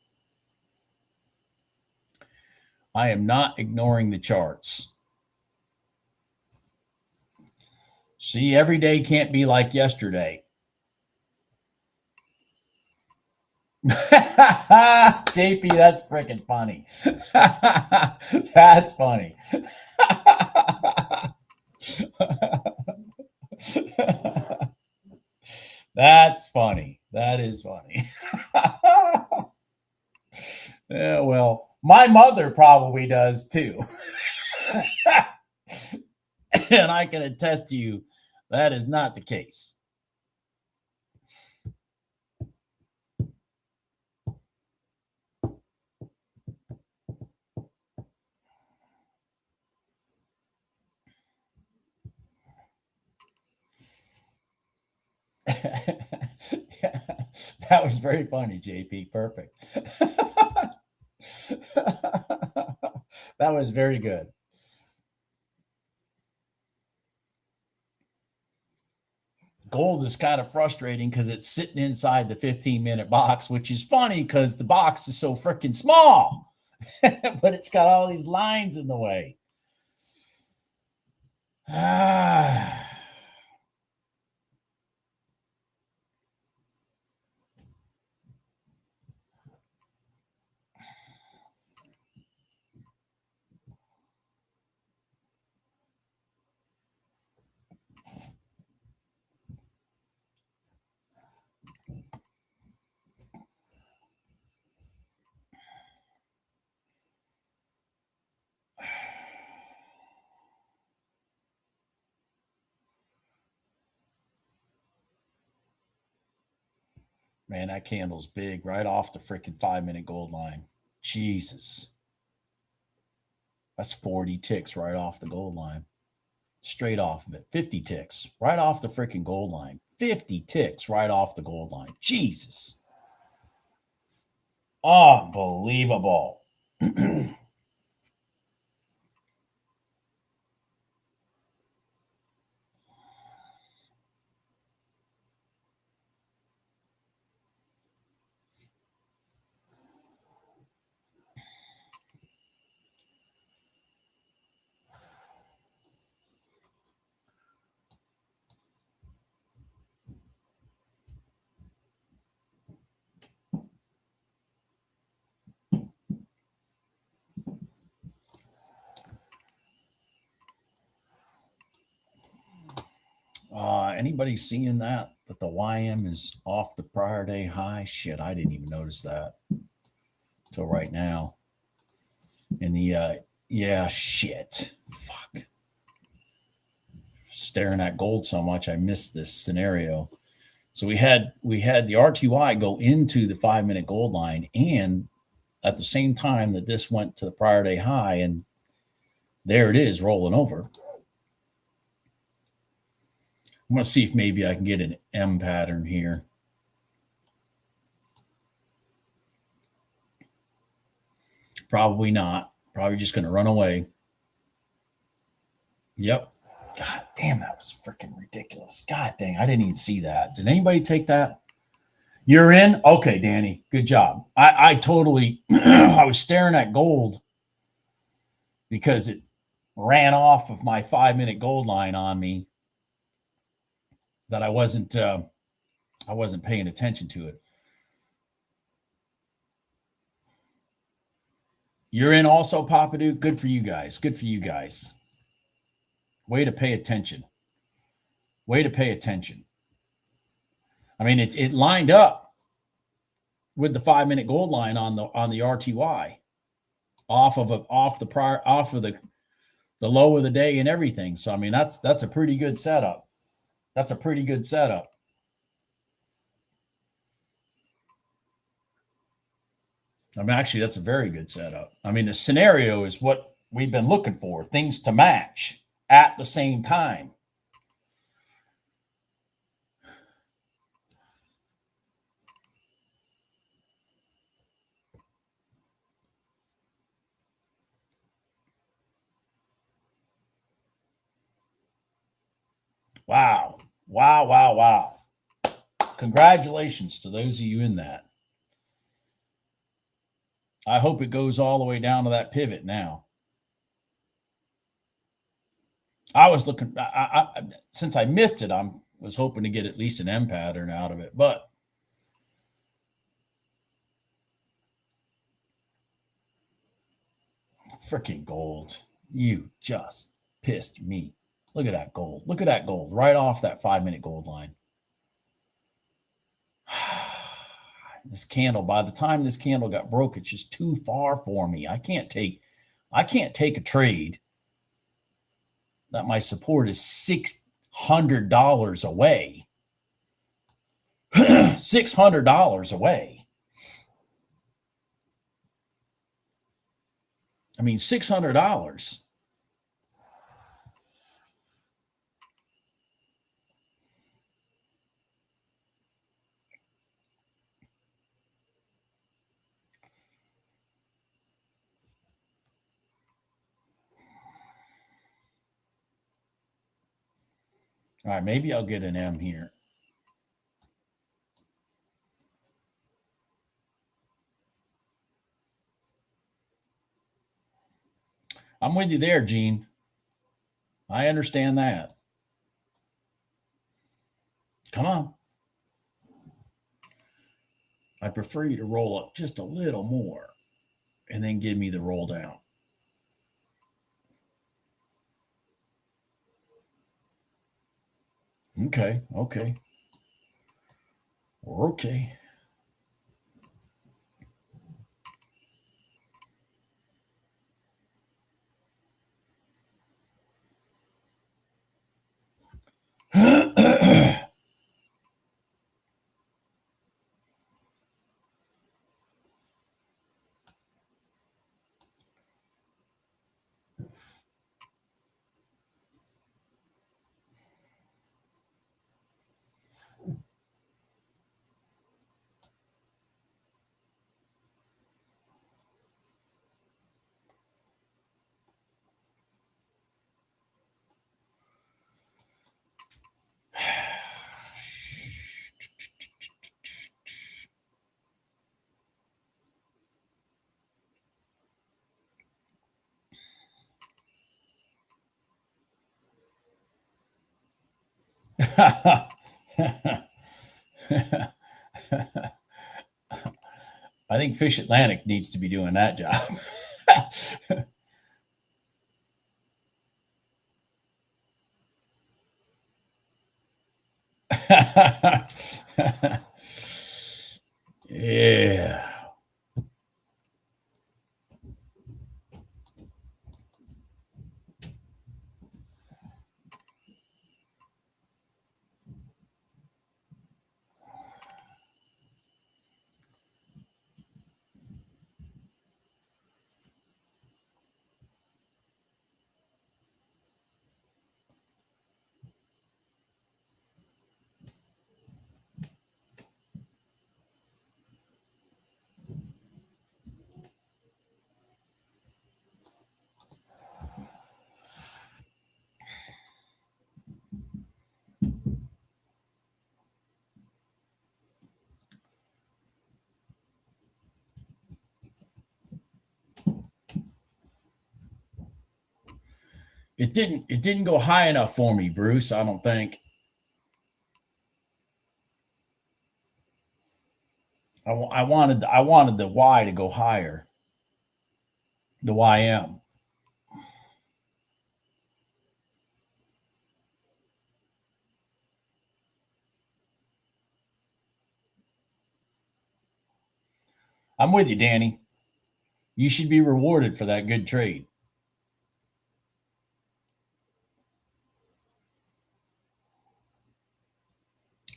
I am not ignoring the charts. See, every day can't be like yesterday. JP, that's freaking funny. That's funny. That's funny. That is funny. Yeah, well, my mother probably does too. And I can attest to you that is not the case. Yeah, that was very funny, JP. Perfect. That was very good. Gold is kind of frustrating because it's sitting inside the 15-minute box, which is funny because the box is so freaking small, but it's got all these lines in the way. Ah. Man, that candle's big right off the freaking 5-minute gold line. Jesus. That's 40 ticks right off the gold line. Straight off of it. 50 ticks right off the freaking gold line. 50 ticks right off the gold line. Jesus. Unbelievable. Anybody seeing that the YM is off the prior day high? Shit, I didn't even notice that till right now. And yeah, shit, fuck. Staring at gold so much, I missed this scenario. So we had the RTY go into the 5-minute gold line, and at the same time that this went to the prior day high, and there it is rolling over. I'm going to see if maybe I can get an M pattern here. Probably not. Probably just going to run away. Yep. God damn, that was freaking ridiculous. God dang, I didn't even see that. Did anybody take that? You're in? Okay, Danny. Good job. I totally, I was staring at gold because it ran off of my 5 minute gold line on me that I wasn't paying attention to it. You're in also, Papa Duke. Good for you guys. Good for you guys. Way to pay attention. Way to pay attention. I mean, it lined up with the 5 minute gold line on the RTY off of the low of the day and everything. So I mean, that's a pretty good setup. That's a pretty good setup. I mean, actually, that's a very good setup. I mean, the scenario is what we've been looking for, things to match at the same time. Wow. Wow, wow, wow. Congratulations to those of you in that. I hope it goes all the way down to that pivot now. I was looking, since I missed it, I was hoping to get at least an M pattern out of it, but freaking gold. You just pissed me. Look at that gold. Look at that gold right off that 5 minute gold line. This candle, by the time this candle got broke, it's just too far for me. I can't take a trade that my support is $600 away. $600 away. I mean, $600. All right, maybe I'll get an M here. I'm with you there, Gene. I understand that. Come on. I prefer you to roll up just a little more and then give me the roll down. Okay, okay. We're okay. I think Fish Atlantic needs to be doing that job. Yeah. It didn't go high enough for me, Bruce. I don't think. I wanted the Y to go higher. The YM. I'm with you, Danny. You should be rewarded for that good trade.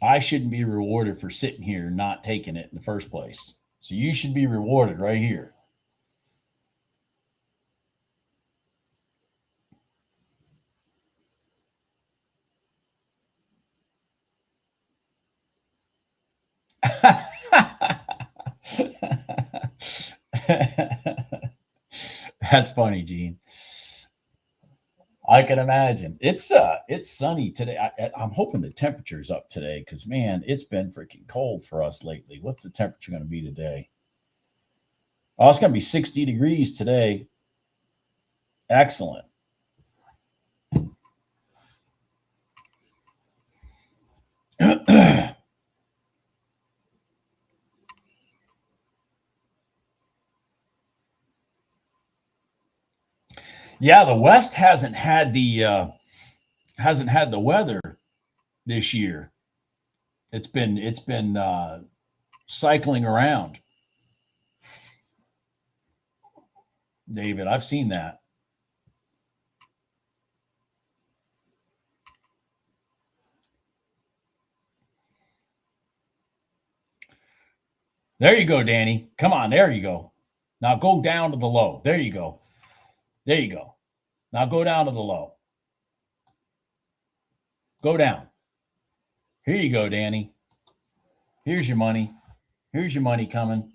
I shouldn't be rewarded for sitting here and not taking it in the first place. So you should be rewarded right here. That's funny, Gene. I can imagine. It's sunny today. I'm hoping the temperature's up today because man, it's been freaking cold for us lately. What's the temperature going to be today? Oh, it's going to be 60 degrees today. Excellent. Yeah, the West hasn't had the weather this year. It's been cycling around, David. I've seen that. There you go, Danny. Come on, there you go. Now go down to the low. There you go. There you go. Now go down to the low. Go down. Here you go, Danny. Here's your money. Here's your money coming.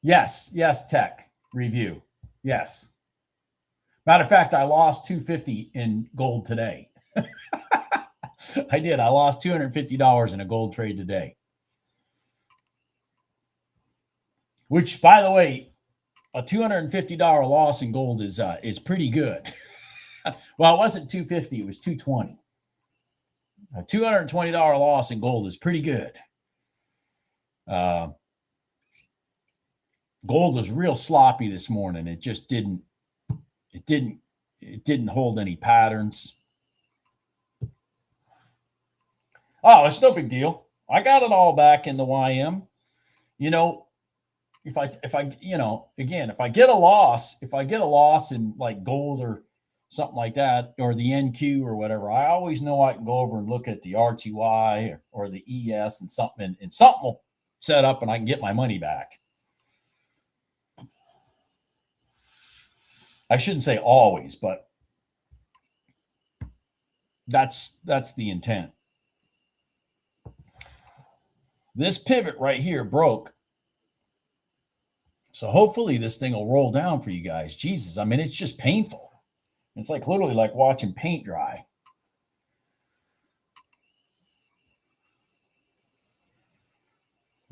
Yes, yes, tech review. Yes. Matter of fact, I lost 250 in gold today. I did. I lost $250 in a gold trade today. Which, by the way, a $250 loss in gold is pretty good. Well, it wasn't 250, it was 220. A $220 loss in gold is pretty good. Uh, Gold was real sloppy this morning. It just didn't hold any patterns. Oh, it's no big deal. I got it all back in the YM. You know, if I again, if I get a loss in like gold or something like that, or the NQ or whatever, I always know I can go over and look at the RTY or the ES and something will set up and I can get my money back. I shouldn't say always, but that's the intent. This pivot right here broke. So hopefully this thing will roll down for you guys. Jesus, I mean, it's just painful. It's like literally like watching paint dry.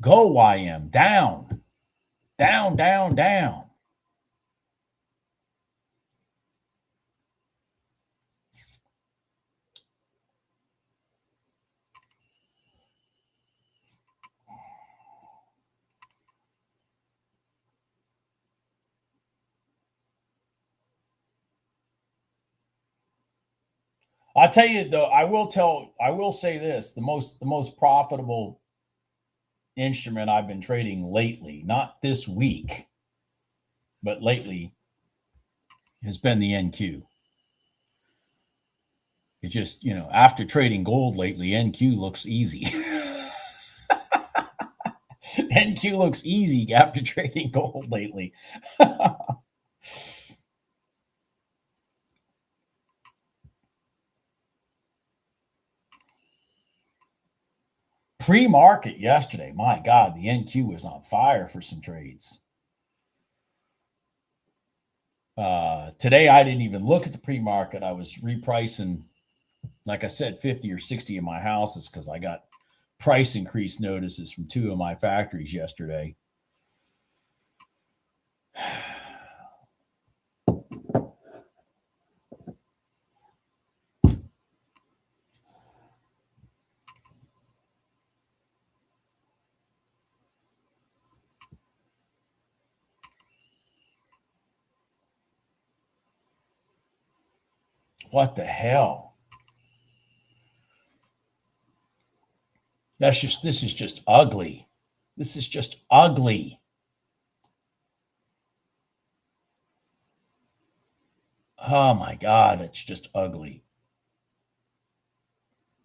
Go YM, down, down, down, down. I'll tell you though, I will say this, the most profitable instrument I've been trading lately, not this week, but lately, has been the NQ. It just, after trading gold lately, NQ looks easy. NQ looks easy after trading gold lately. Pre-market yesterday, my God, the NQ was on fire for some trades. Today, I didn't even look at the pre-market. I was repricing, like I said, 50 or 60 of my houses because I got price increase notices from two of my factories yesterday. What the hell? This is just ugly. This is just ugly. Oh my God, it's just ugly.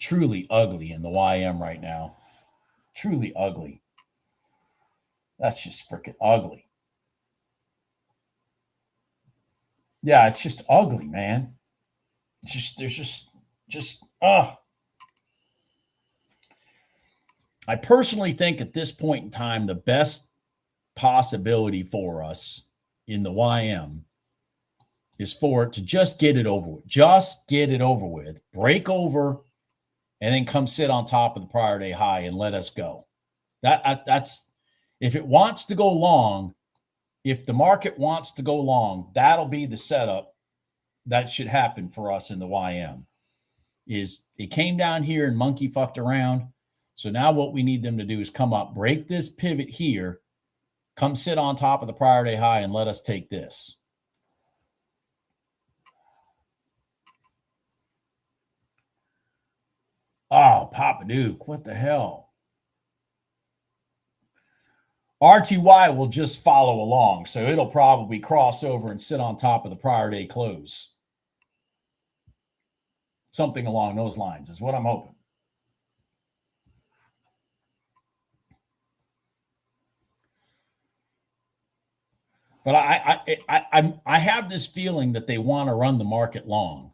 Truly ugly in the YM right now. Truly ugly. That's just freaking ugly. Yeah, it's just ugly, man. It's just there's just I personally think at this point in time, the best possibility for us in the YM is for it to just get it over with. Just get it over with. Break over and then come sit on top of the prior day high and let us go. That's if it wants to go long, if the market wants to go long, that'll be the setup that should happen for us in the YM. Is it came down here and monkey fucked around. So now what we need them to do is come up, break this pivot here, come sit on top of the prior day high and let us take this. Oh, Papa Duke, what the hell? RTY will just follow along, so it'll probably cross over and sit on top of the prior day close. Something along those lines is what I'm hoping. But I have this feeling that they want to run the market long.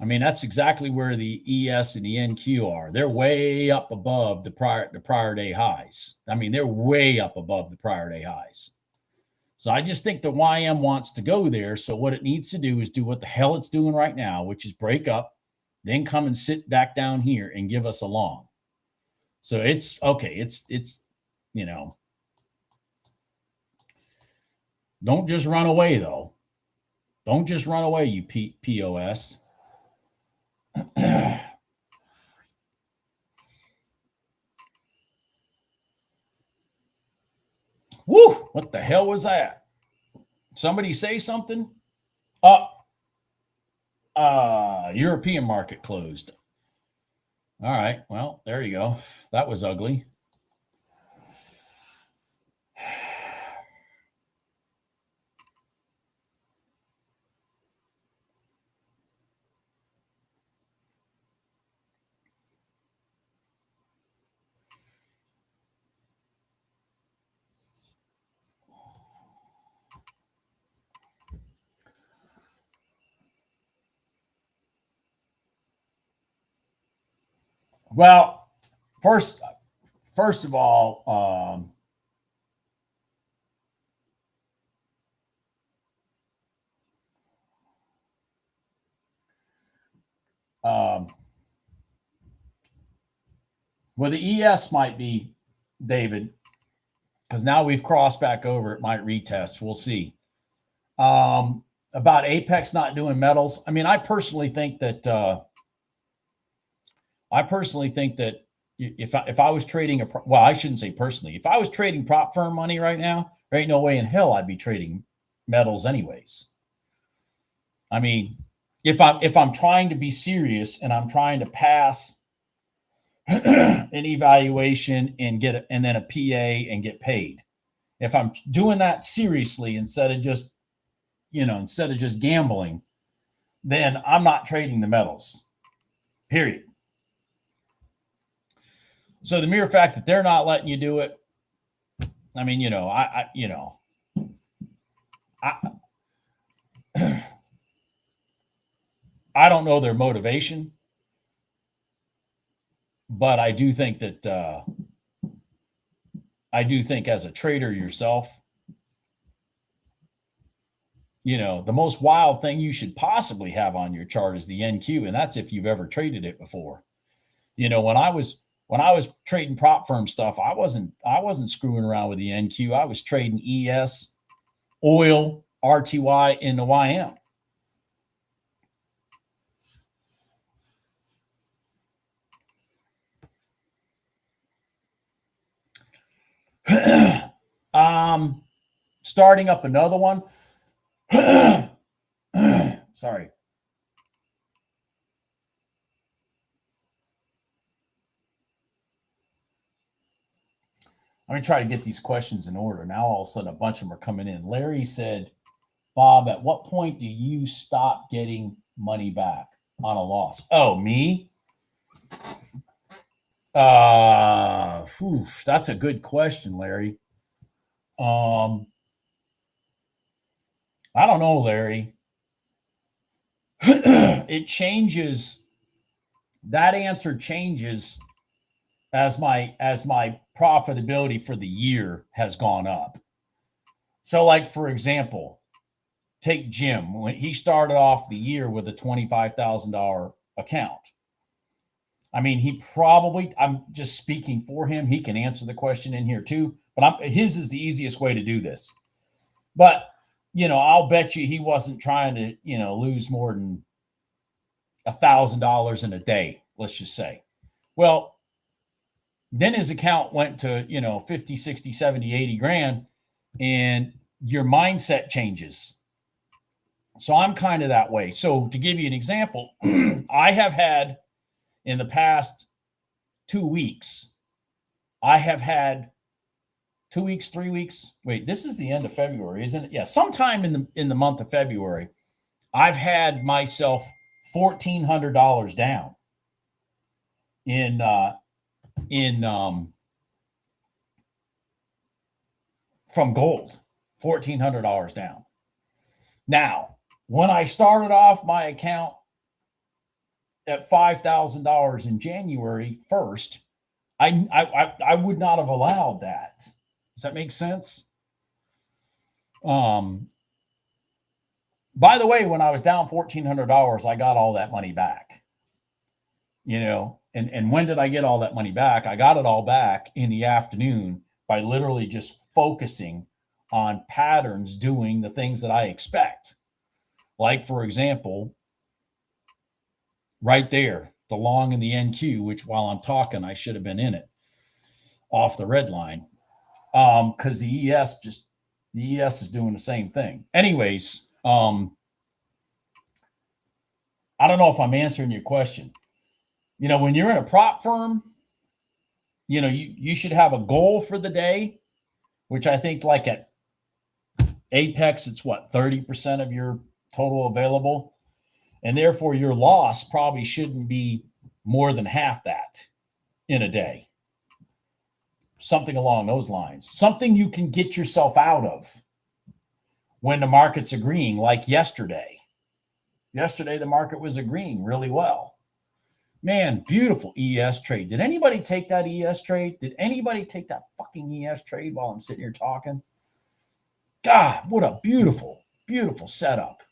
I mean, that's exactly where the ES and the NQ are. They're way up above the prior day highs. I mean, they're way up above the prior day highs. So I just think the YM wants to go there. So what it needs to do is do what the hell it's doing right now, which is break up, then come and sit back down here and give us a long. So it's okay. It's you know, don't just run away though. Don't just run away, you POS. Woo! What the hell was that? Somebody say something? European market closed. All right. Well, there you go. That was ugly. Well, first of all, well, the ES might be, David, because now we've crossed back over. It might retest. We'll see. About Apex not doing metals. I mean, I personally think that if I was trading I shouldn't say personally. If I was trading prop firm money right now, there ain't no way in hell I'd be trading metals anyways. I mean, if I'm trying to be serious and I'm trying to pass an evaluation and then a PA and get paid. If I'm doing that seriously instead of just gambling, then I'm not trading the metals. Period. So the mere fact that they're not letting you do it, I mean, I don't know their motivation, but I do think that as a trader yourself, the most wild thing you should possibly have on your chart is the NQ, and that's if you've ever traded it before. When I was trading prop firm stuff, I wasn't screwing around with the NQ. I was trading ES, oil, RTY, and the YM. Starting up another one. Sorry. Let me try to get these questions in order. Now all of a sudden a bunch of them are coming in. Larry said, Bob, at what point do you stop getting money back on a loss? Oh, me? That's a good question, Larry. I don't know, Larry. It changes. That answer changes as my profitability for the year has gone up. So, like for example, take Jim when he started off the year with a $25,000 account. I mean, he probably, I'm just speaking for him. He can answer the question in here too, but his is the easiest way to do this. But, I'll bet you he wasn't trying to, lose more than $1,000 in a day, let's just say. Well, then his account went to, 50, 60, 70, 80 grand, and your mindset changes. So I'm kind of that way. So to give you an example, I have had in the past 2 weeks, I have had 2 weeks, 3 weeks. Wait, this is the end of February, isn't it? Yeah, sometime in the month of February, I've had myself $1,400 down from gold, $1,400 down. Now, when I started off my account at $5,000 in January 1st, I would not have allowed that. Does that make sense? By the way, when I was down $1,400, I got all that money back. And when did I get all that money back? I got it all back in the afternoon by literally just focusing on patterns doing the things that I expect. Like, for example, right there, the long and the NQ, which while I'm talking, I should have been in it off the red line. Because the ES is doing the same thing. Anyways, I don't know if I'm answering your question. When you're in a prop firm, you should have a goal for the day, which I think like at Apex, it's what, 30% of your total available. And therefore your loss probably shouldn't be more than half that in a day. Something along those lines. Something you can get yourself out of when the market's agreeing, like yesterday. Yesterday, the market was agreeing really well. Man, beautiful ES trade. Did anybody take that ES trade? Did anybody take that fucking ES trade while I'm sitting here talking? God, what a beautiful, beautiful setup.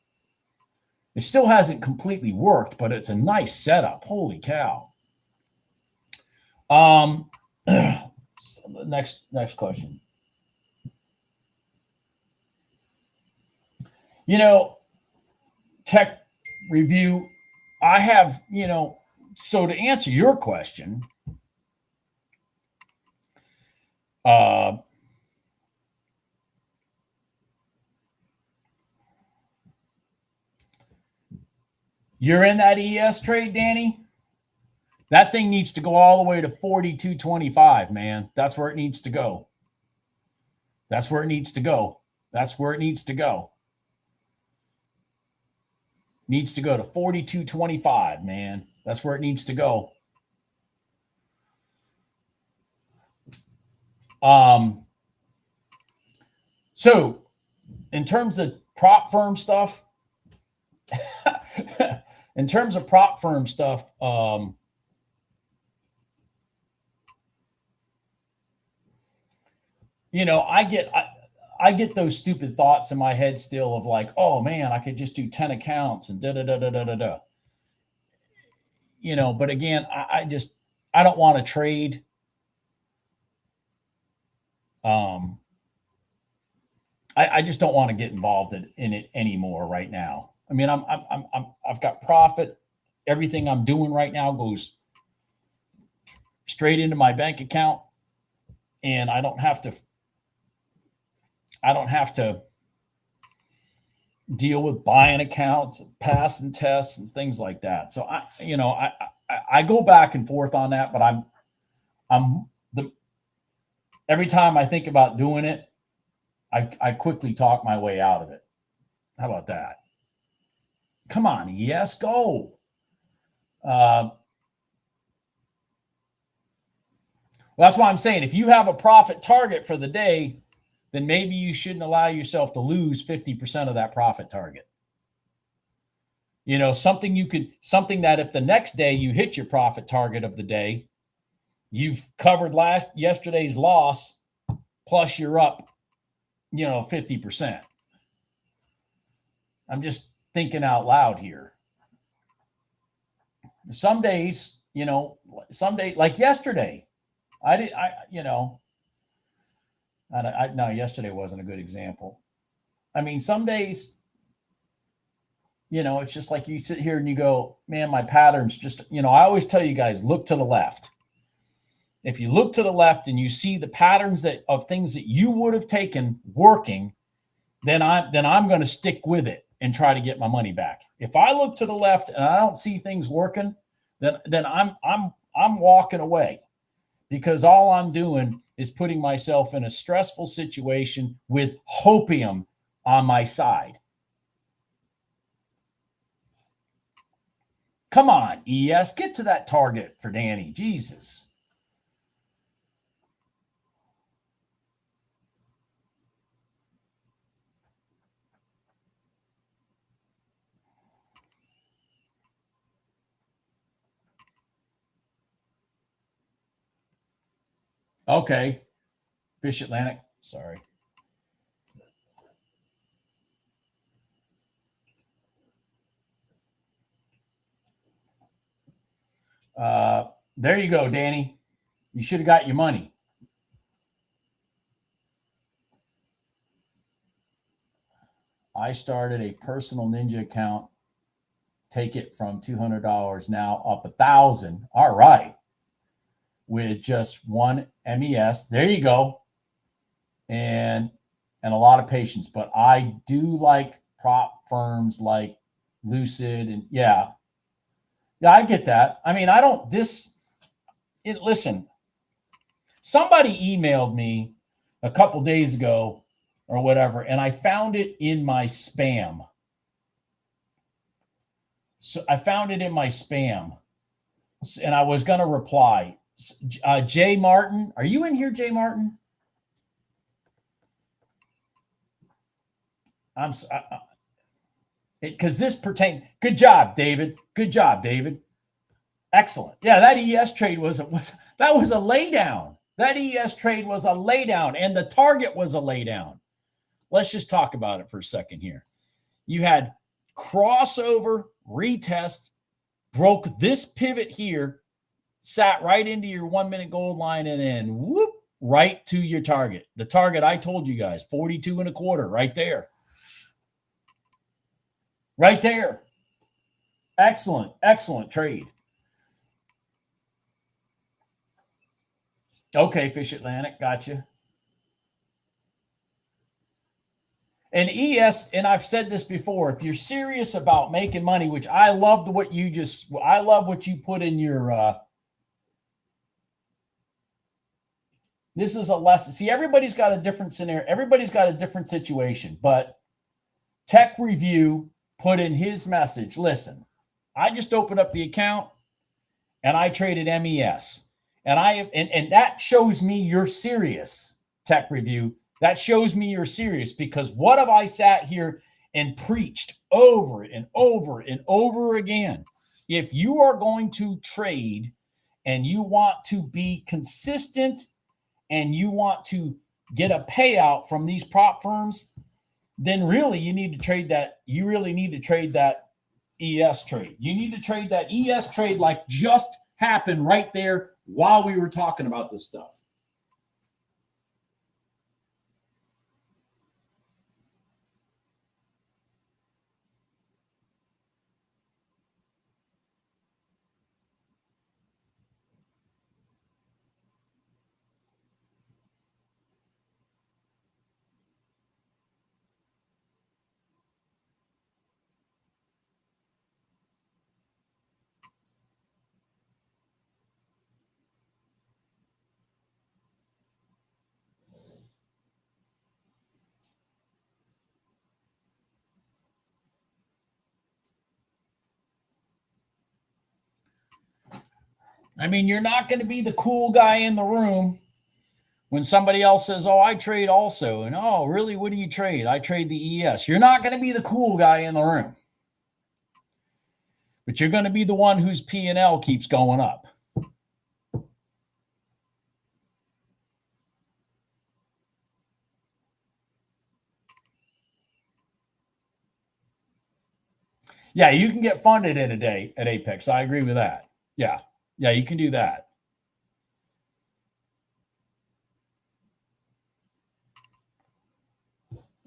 It still hasn't completely worked, but it's a nice setup. Holy cow. Next question. Tech review, I have, so to answer your question, you're in that ES trade, Danny? That thing needs to go all the way to 42.25, man. That's where it needs to go. That's where it needs to go. That's where it needs to go. Needs to go to 42.25, man. That's where it needs to go. So in terms of prop firm stuff, I get those stupid thoughts in my head still of like, oh man, I could just do 10 accounts and da da da da da da da. But again, I don't want to trade. I just don't want to get involved in it anymore right now. I mean, I've got profit. Everything I'm doing right now goes straight into my bank account, and I don't have to deal with buying accounts and passing tests and things like that. So I go back and forth on that, but Every time I think about doing it, I quickly talk my way out of it. How about that? Come on, ES, go. Well, that's why I'm saying if you have a profit target for the day, then maybe you shouldn't allow yourself to lose 50% of that profit target. You know, something that if the next day you hit your profit target of the day, you've covered yesterday's loss, plus you're up, 50%. I'm just thinking out loud here. Some days, like yesterday, no, yesterday wasn't a good example. I mean, some days, it's just like you sit here and you go, man, my patterns just, I always tell you guys, look to the left. If you look to the left and you see the patterns of things that you would have taken working, then I'm going to stick with it and try to get my money back. If I look to the left and I don't see things working, then I'm walking away, because all I'm doing is putting myself in a stressful situation with hopium on my side. Come on, ES, get to that target for Danny. Jesus. Okay. Fish Atlantic. Sorry. There you go, Danny. You should have got your money. I started a personal Ninja account. Take it from $200 now up $1,000. All right. With just one MES. There you go. And a lot of patience. But I do like prop firms like Lucid, and yeah, I get that. I mean, I don't listen. Somebody emailed me a couple days ago or whatever, and I found it in my spam. So I found it in my spam, and I was going to reply. Jay Martin, are you in here, Jay Martin? Because this pertains. Good job, David. Good job, David. Excellent. Yeah, that ES trade was a laydown. That ES trade was a laydown, and the target was a laydown. Let's just talk about it for a second here. You had crossover, retest, broke this pivot here, sat right into your 1 minute gold line, and then whoop, right to your target. The target I told you guys, 42 and a quarter, right there. Right there. Excellent, excellent trade. Okay, Fish Atlantic, gotcha. And ES, and I've said this before, if you're serious about making money, which I love what you put in your, this is a lesson. See, everybody's got a different scenario. Everybody's got a different situation, but Tech Review put in his message. Listen, I just opened up the account and I traded MES, and that shows me you're serious, Tech Review. That shows me you're serious, because what have I sat here and preached over and over and over again? If you are going to trade and you want to be consistent and you want to get a payout from these prop firms, then really you need to trade that. You really need to trade that ES trade. You need to trade that ES trade like just happened right there while we were talking about this stuff. I mean, you're not going to be the cool guy in the room when somebody else says, oh, I trade also. And, oh, really? What do you trade? I trade the ES. You're not going to be the cool guy in the room. But you're going to be the one whose P&L keeps going up. Yeah, you can get funded in a day at Apex. I agree with that. Yeah. Yeah, you can do that.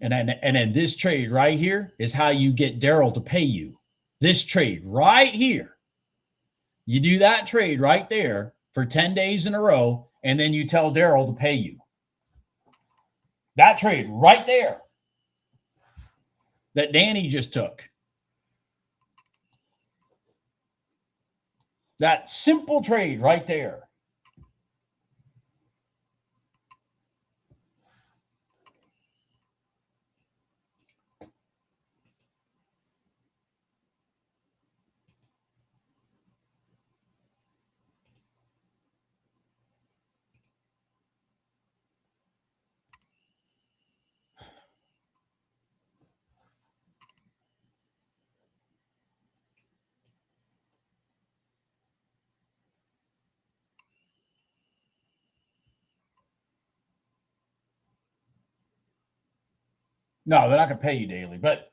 And then this trade right here is how you get Daryl to pay you. This trade right here. You do that trade right there for 10 days in a row, and then you tell Daryl to pay you. That trade right there that Danny just took. That simple trade right there. No, they're not going to pay you daily. But,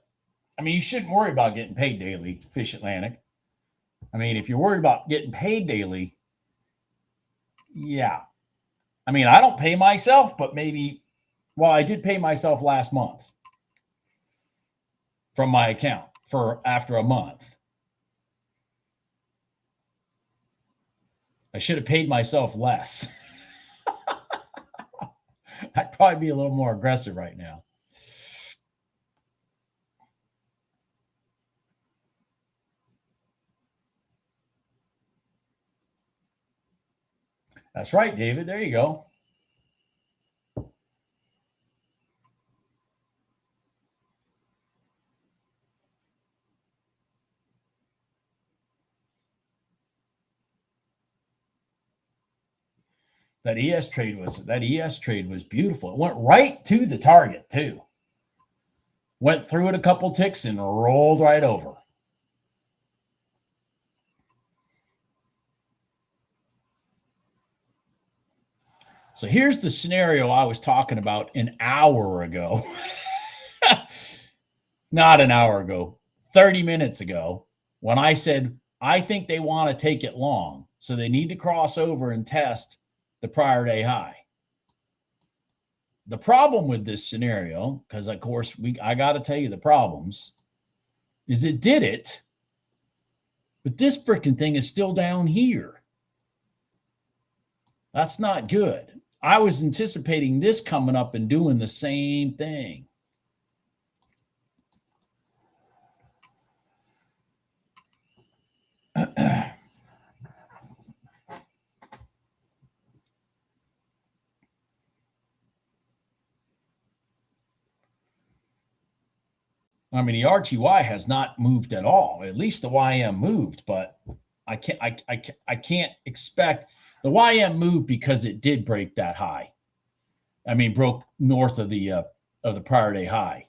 I mean, you shouldn't worry about getting paid daily, Fish Atlantic. I mean, if you're worried about getting paid daily, yeah. I mean, I don't pay myself, but maybe, well, I did pay myself last month from my account for after a month. I should have paid myself less. I'd probably be a little more aggressive right now. That's right, David. There you go. That ES trade was beautiful. It went right to the target too. Went through it a couple ticks and rolled right over. So here's the scenario I was talking about an hour ago. Not an hour ago, 30 minutes ago, when I said, I think they want to take it long. So they need to cross over and test the prior day high. The problem with this scenario, because of course I got to tell you the problems, is it did it, but this freaking thing is still down here. That's not good. I was anticipating this coming up and doing the same thing. I mean, the RTY has not moved at all. At least the YM moved, but I can't expect the YM moved because it did break that high. I mean, broke north of the prior day high.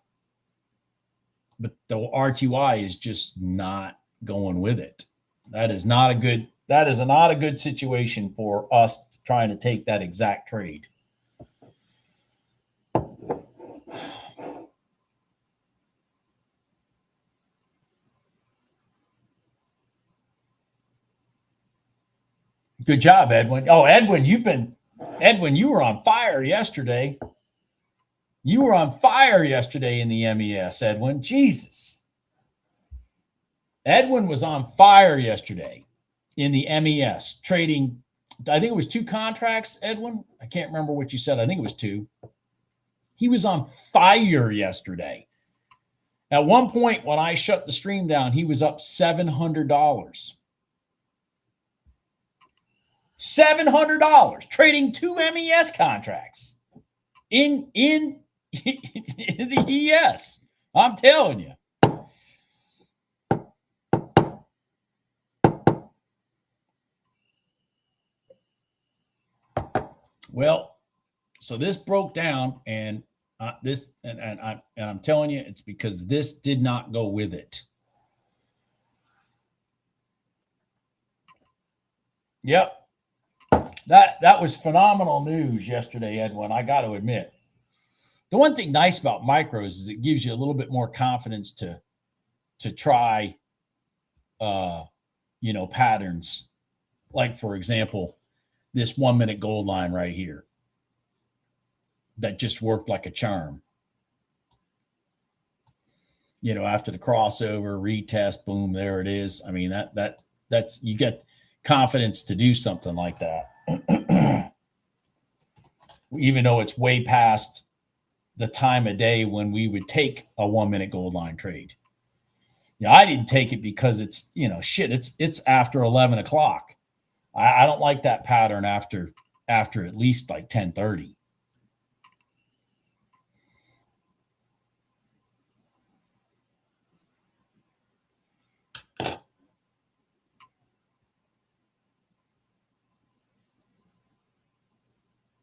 But the RTY is just not going with it. That is not a good situation for us trying to take that exact trade. Good job, Edwin. Oh, Edwin, you were on fire yesterday. You were on fire yesterday in the MES, Edwin. Jesus. Edwin was on fire yesterday in the MES, trading, I think it was 2 contracts, Edwin. I can't remember what you said. I think it was 2. He was on fire yesterday. At one point, when I shut the stream down, he was up $700. $700 trading 2 MES contracts in the ES. I'm telling you. Well, so this broke down, and I'm telling you, it's because this did not go with it. Yep. That was phenomenal news yesterday, Edwin. I got to admit. The one thing nice about micros is it gives you a little bit more confidence to try patterns. Like, for example, this 1 minute gold line right here that just worked like a charm. After the crossover, retest, boom, there it is. I mean, that's you get confidence to do something like that. Even though it's way past the time of day when we would take a 1 minute gold line trade. I didn't take it because it's, it's after 11 o'clock. I don't like that pattern after at least like 10:30.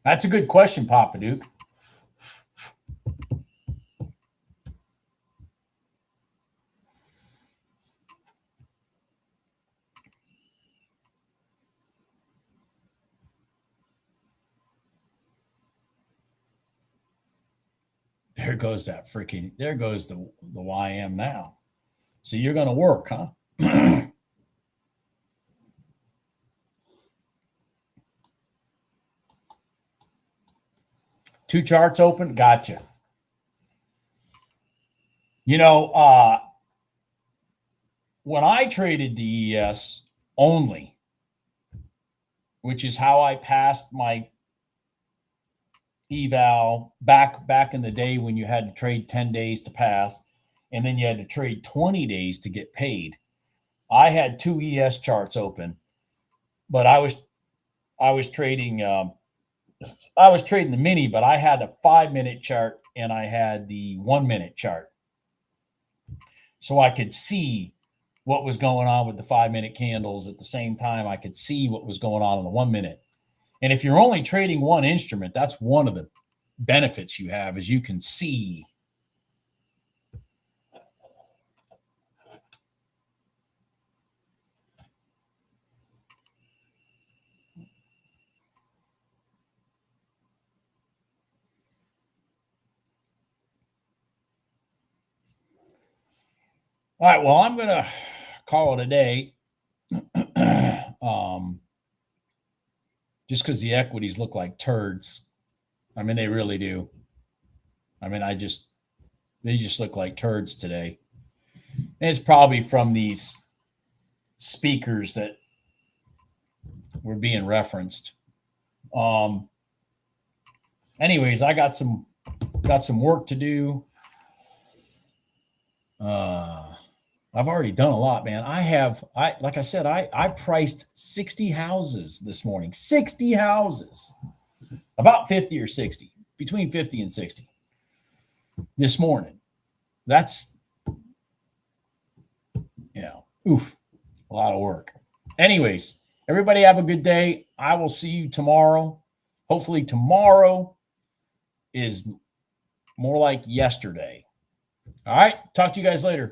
That's a good question, Papa Duke. There goes the YM now. So you're going to work, huh? Two charts open. Gotcha. When I traded the ES only, which is how I passed my eval back in the day when you had to trade 10 days to pass, and then you had to trade 20 days to get paid. I had two ES charts open, but I was trading the mini, but I had a 5-minute chart and I had the 1 minute chart. So I could see what was going on with the 5-minute candles at the same time. I could see what was going on in the 1 minute. And if you're only trading one instrument, that's one of the benefits you have, is you can see. All right, well, I'm going to call it a day. Just because the equities look like turds. I mean, they really do. I mean, they just look like turds today. And it's probably from these speakers that were being referenced. Anyways, I got some work to do. I've already done a lot, man. Like I said, I priced 60 houses this morning. 60 houses. About 50 or 60. Between 50 and 60 this morning. That's, a lot of work. Anyways, everybody have a good day. I will see you tomorrow. Hopefully tomorrow is more like yesterday. All right. Talk to you guys later.